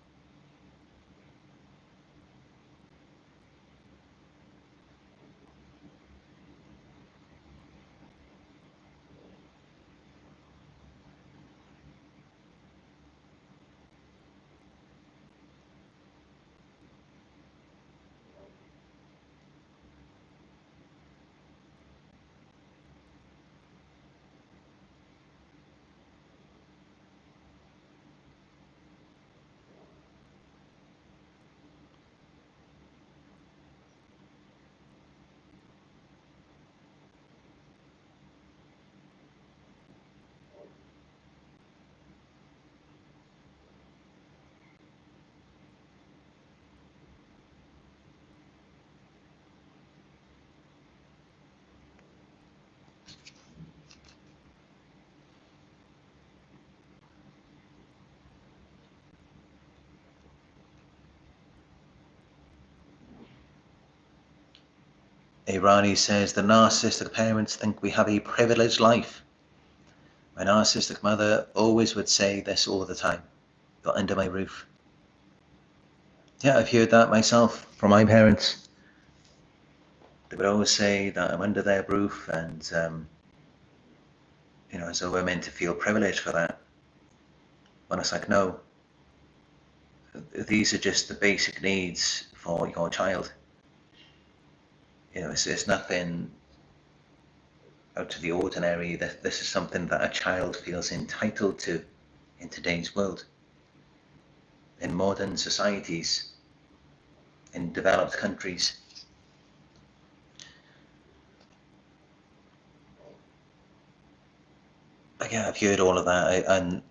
Speaker 1: Rani says, the narcissistic parents think we have a privileged life. My narcissistic mother always would say this all the time: you're under my roof. Yeah, I've heard that myself from my parents. They would always say that I'm under their roof, and so we're meant to feel privileged for that. When it's like, no, these are just the basic needs for your child. It's nothing out of the ordinary. This is something that a child feels entitled to in today's world, in modern societies, in developed countries. Yeah, I've heard all of that, and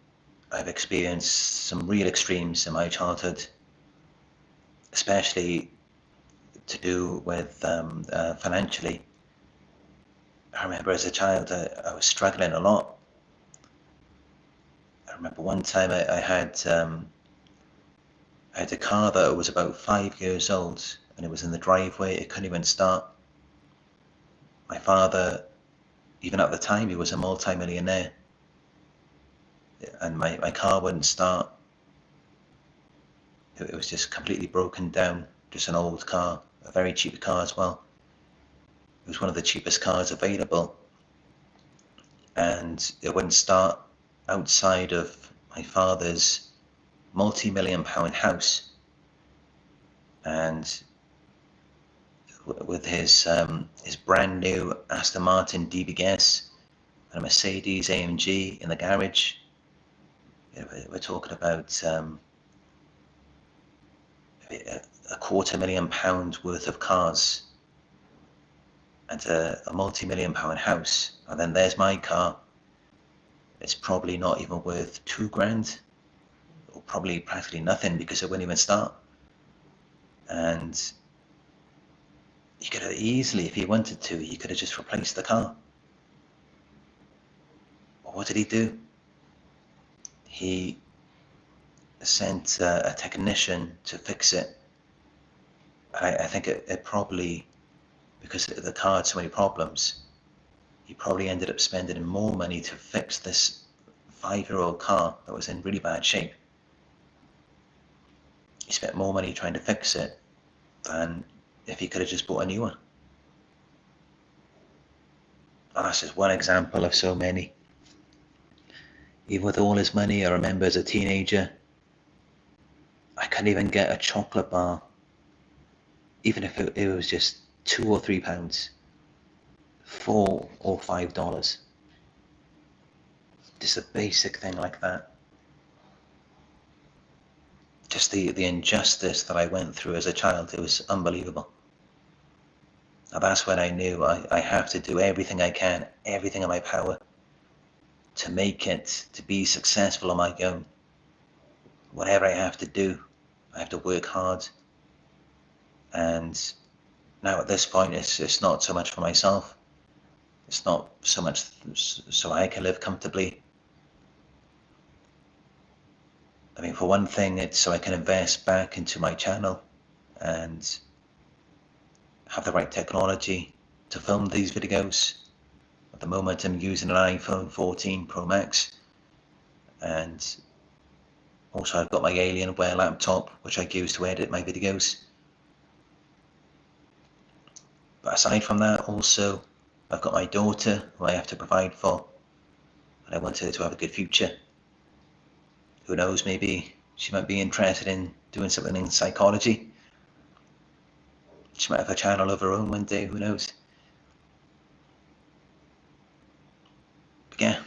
Speaker 1: I've experienced some real extremes in my childhood, especially to do with financially. I remember as a child, I was struggling a lot. I remember one time I had a car that was about 5 years old, and it was in the driveway. It couldn't even start. My father, even at the time, he was a multi-millionaire, and my car wouldn't start. It was just completely broken down, just an old car, a very cheap car as well. It was one of the cheapest cars available, and it wouldn't start outside of my father's multi-million-pound house. And with his brand new Aston Martin DBS and a Mercedes AMG in the garage, we're talking about £250,000 worth of cars and a multi-million-pound house. And then there's my car. It's probably not even worth £2,000, or probably practically nothing, because it wouldn't even start. And he could have easily, if he wanted to, he could have just replaced the car. But what did he do? He sent a technician to fix it. I think it probably, because the car had so many problems, he probably ended up spending more money to fix this 5-year-old car that was in really bad shape. He spent more money trying to fix it than if he could have just bought a new one. And that's just one example of so many. Even with all his money, I remember as a teenager, I couldn't even get a chocolate bar, even if it was just £2 or £3, $4 or $5. Just a basic thing like that. Just the injustice that I went through as a child, it was unbelievable. And that's when I knew I have to do everything I can, everything in my power, to make it, to be successful on my own. Whatever I have to do, I have to work hard. And now at this point, it's not so much for myself. It's not so much so I can live comfortably. I mean, for one thing, it's so I can invest back into my channel and have the right technology to film these videos. At the moment, I'm using an iPhone 14 Pro Max, and also I've got my Alienware laptop, which I use to edit my videos. But aside from that, also, I've got my daughter who I have to provide for, and I want her to have a good future. Who knows, maybe she might be interested in doing something in psychology. She might have a channel of her own one day, who knows. But yeah,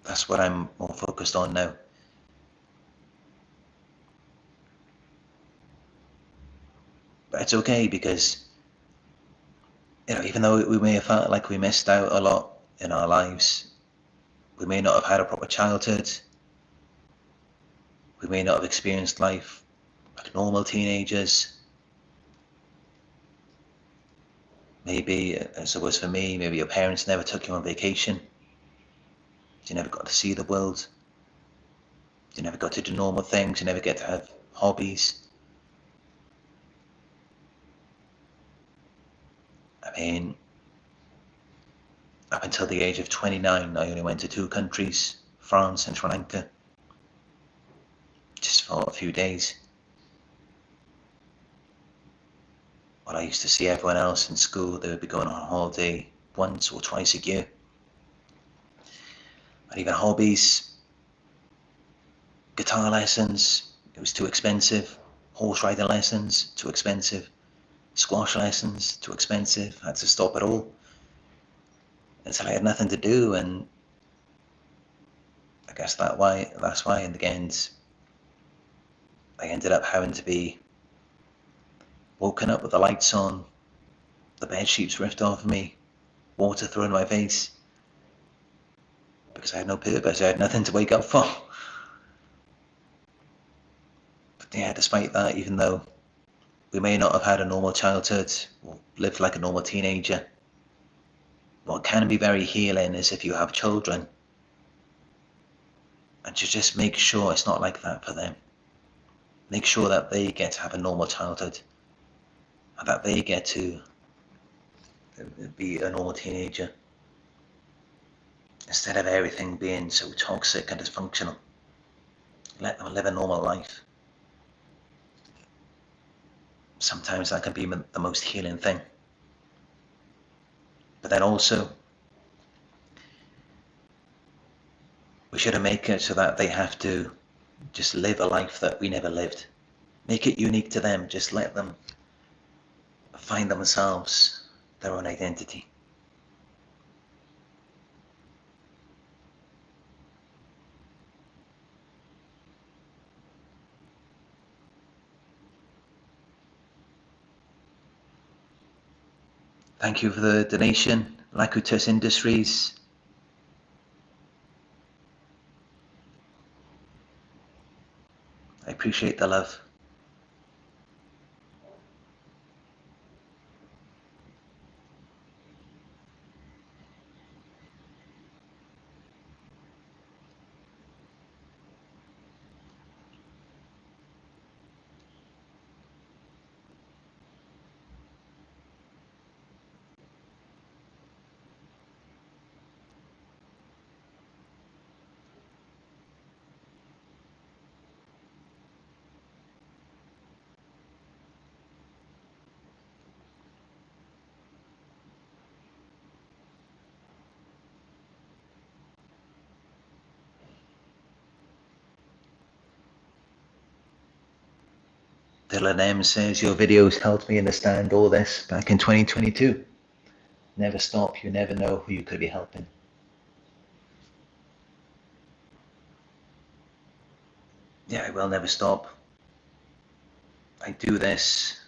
Speaker 1: that's what I'm more focused on now. But it's okay, because even though we may have felt like we missed out a lot in our lives, we may not have had a proper childhood, we may not have experienced life like normal teenagers. Maybe, as it was for me, maybe your parents never took you on vacation. You never got to see the world. You never got to do normal things. You never get to have hobbies. I mean, up until the age of 29, I only went to 2 countries, France and Sri Lanka, just for a few days. When I used to see everyone else in school, they would be going on holiday once or twice a year. And even hobbies, guitar lessons, it was too expensive. Horse riding lessons, too expensive. Squash lessons, too expensive. I had to stop it all until I had nothing to do, and I guess that's why in the end I ended up having to be woken up with the lights on, the bed sheets ripped off of me, water thrown in my face, because I had no purpose. I had nothing to wake up for. But yeah, despite that, even though we may not have had a normal childhood or lived like a normal teenager, what can be very healing is if you have children, and you just make sure it's not like that for them. Make sure that they get to have a normal childhood, and that they get to be a normal teenager, instead of everything being so toxic and dysfunctional. Let them live a normal life. Sometimes that can be the most healing thing. But then also, we shouldn't make it so that they have to just live a life that we never lived. Make it unique to them. Just let them find themselves, their own identity. Thank you for the donation, Lakutus Industries. I appreciate the love. Dylan M says, your videos helped me understand all this back in 2022. Never stop, you never know who you could be helping. Yeah, I will never stop. I do this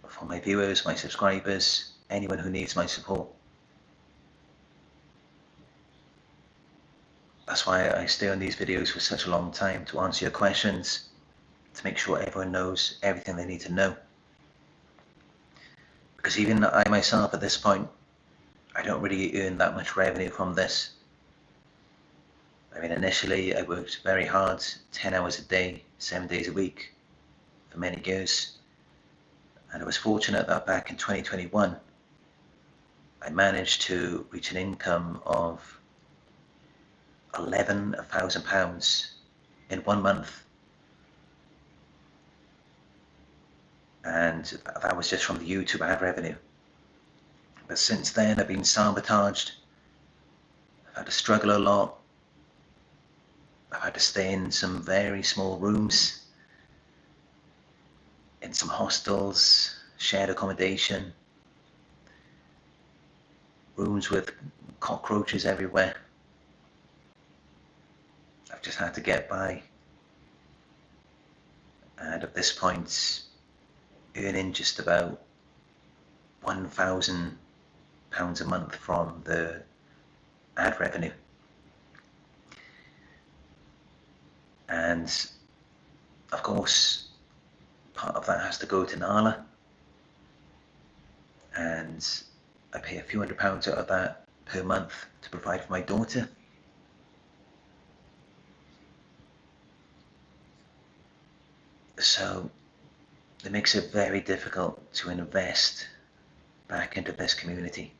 Speaker 1: for my viewers, my subscribers, anyone who needs my support. That's why I stay on these videos for such a long time, to answer your questions, to make sure everyone knows everything they need to know. Because even I myself at this point, I don't really earn that much revenue from this. I mean, initially I worked very hard, 10 hours a day, 7 days a week for many years. And I was fortunate that back in 2021, I managed to reach an income of £11,000 in 1 month. And that was just from the YouTube ad revenue. But since then, I've been sabotaged. I've had to struggle a lot. I've had to stay in some very small rooms, in some hostels, shared accommodation, rooms with cockroaches everywhere. I've just had to get by. And at this point, earning just about £1,000 a month from the ad revenue. And of course, part of that has to go to Nala, and I pay a few £100s out of that per month to provide for my daughter. So it makes it very difficult to invest back into this community,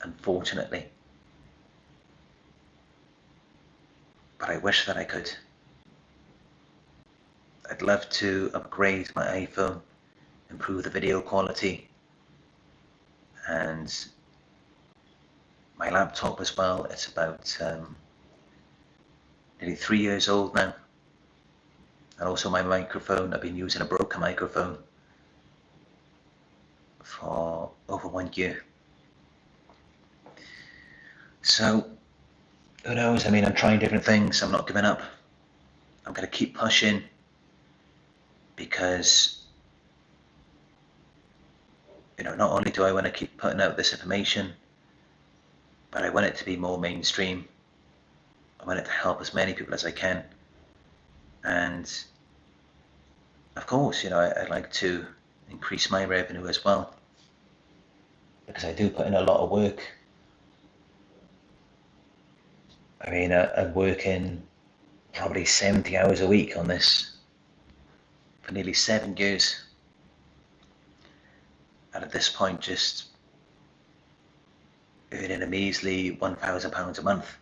Speaker 1: unfortunately. But I wish that I could. I'd love to upgrade my iPhone, improve the video quality, and my laptop as well. It's about nearly 3 years old now. And also my microphone, I've been using a broken microphone for over 1 year. So, who knows? I mean, I'm trying different things. I'm not giving up. I'm going to keep pushing, because, you know, not only do I want to keep putting out this information, but I want it to be more mainstream. I want it to help as many people as I can. And of course, you know, I'd like to increase my revenue as well, because I do put in a lot of work. I mean, I'm working probably 70 hours a week on this for nearly 7 years. And at this point, just earning a measly £1,000 a month.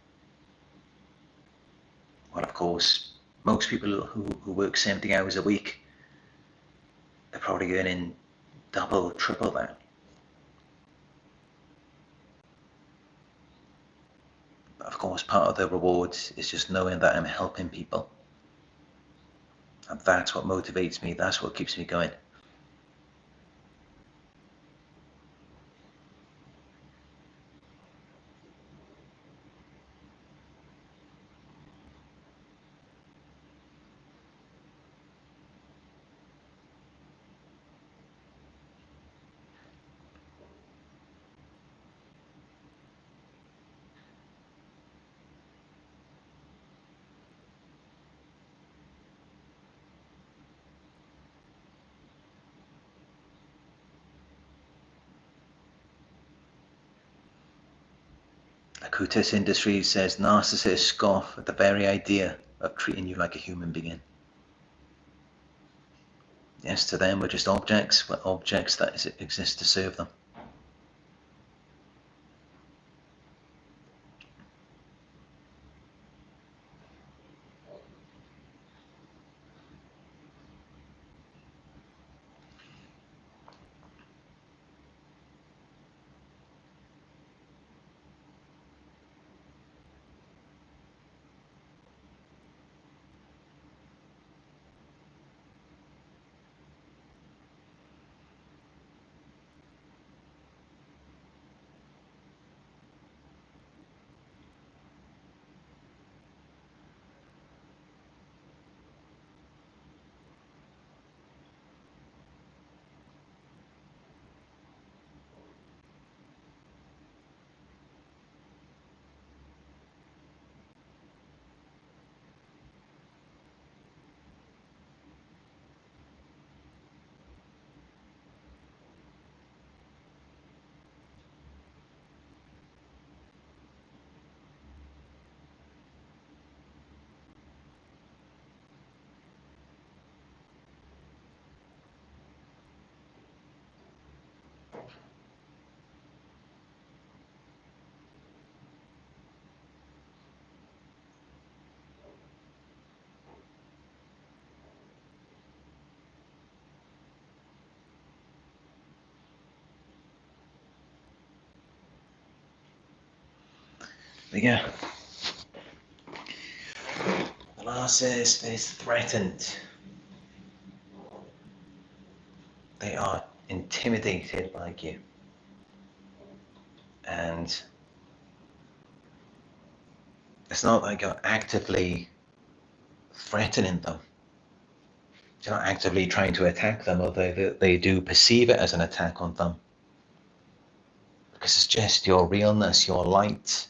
Speaker 1: Well, of course, most people who work 70 hours a week, they're probably earning double, triple that. But of course, part of the reward is just knowing that I'm helping people. And that's what motivates me, that's what keeps me going. Akutis Industries says, narcissists scoff at the very idea of treating you like a human being. Yes, to them we're just objects, but objects that exist to serve them. But yeah, the narcissist is threatened. They are intimidated by you. And it's not like you're actively threatening them. You're not actively trying to attack them, although they do perceive it as an attack on them. Because it's just your realness, your light,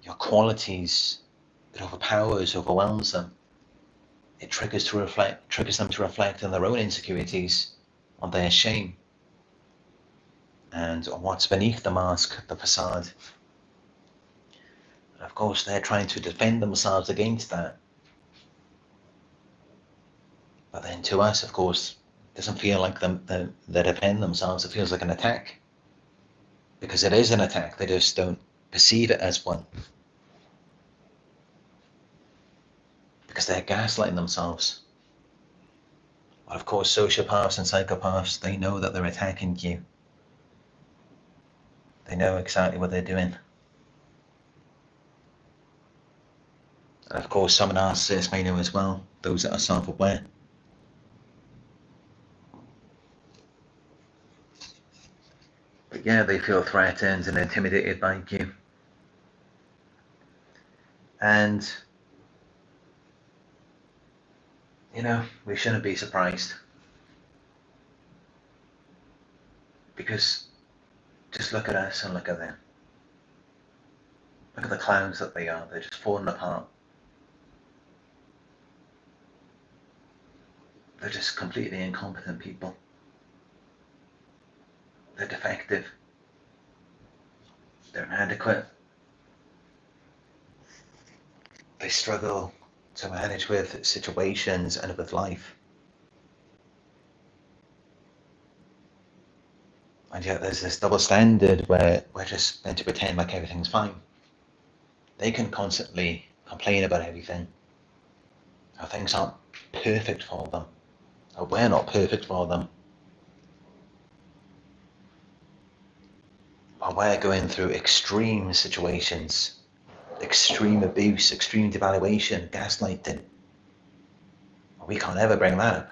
Speaker 1: your qualities that overwhelms them. It triggers them to reflect on their own insecurities, on their shame, and on what's beneath the mask, the facade. And of course, they're trying to defend themselves against that. But then to us, of course, it doesn't feel like they defend themselves. It feels like an attack. Because it is an attack. They just don't perceive it as one. Because they're gaslighting themselves. But of course, sociopaths and psychopaths, they know that they're attacking you. They know exactly what they're doing. And of course, some narcissists may know as well, those that are self-aware. But yeah, they feel threatened and intimidated by you. And, you know, we shouldn't be surprised. Because just look at us and look at them. Look at the clowns that they are. They're just falling apart. They're just completely incompetent people. They're defective. They're inadequate. They struggle to manage with situations and with life. And yet there's this double standard where we're just meant to pretend like everything's fine. They can constantly complain about everything. How things aren't perfect for them. How we're not perfect for them. While we're going through extreme situations, extreme abuse, extreme devaluation, gaslighting. We can't ever bring that up.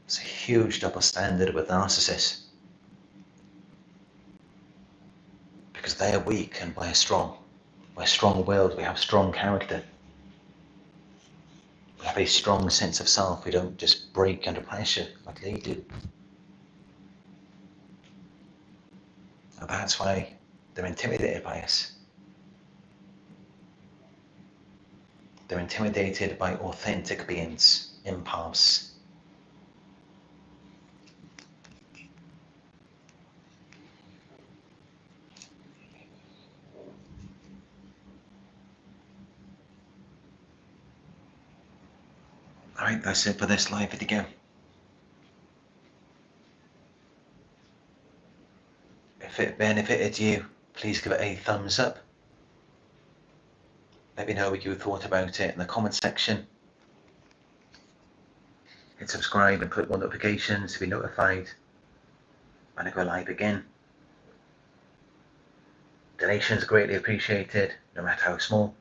Speaker 1: It's a huge double standard with narcissists. Because they're weak and we're strong. We're strong-willed, we have strong character. We have a strong sense of self, we don't just break under pressure like they do. And that's why they're intimidated by us. They're intimidated by authentic beings, empaths. Alright, that's it for this live video. If it benefited you, please give it a thumbs up. Let me know what you thought about it in the comment section. Hit subscribe and click on notifications to be notified when I go live again. Donations are greatly appreciated, no matter how small.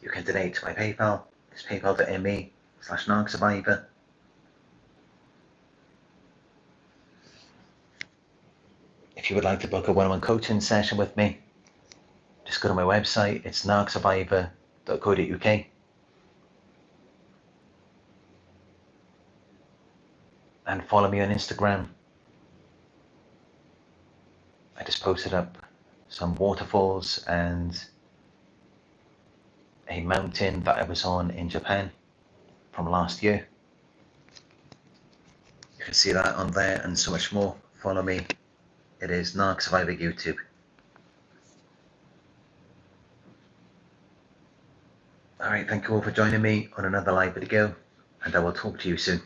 Speaker 1: You can donate to my PayPal. It's paypal.me/Narc Survivor. If you would like to book a one-on-one coaching session with me, just go to my website. It's narcsurvivor.co.uk. And follow me on Instagram. I just posted up some waterfalls and a mountain that I was on in Japan from last year. You can see that on there and so much more. Follow me. It is Narc Survivor YouTube. Alright, thank you all for joining me on another live video, and I will talk to you soon.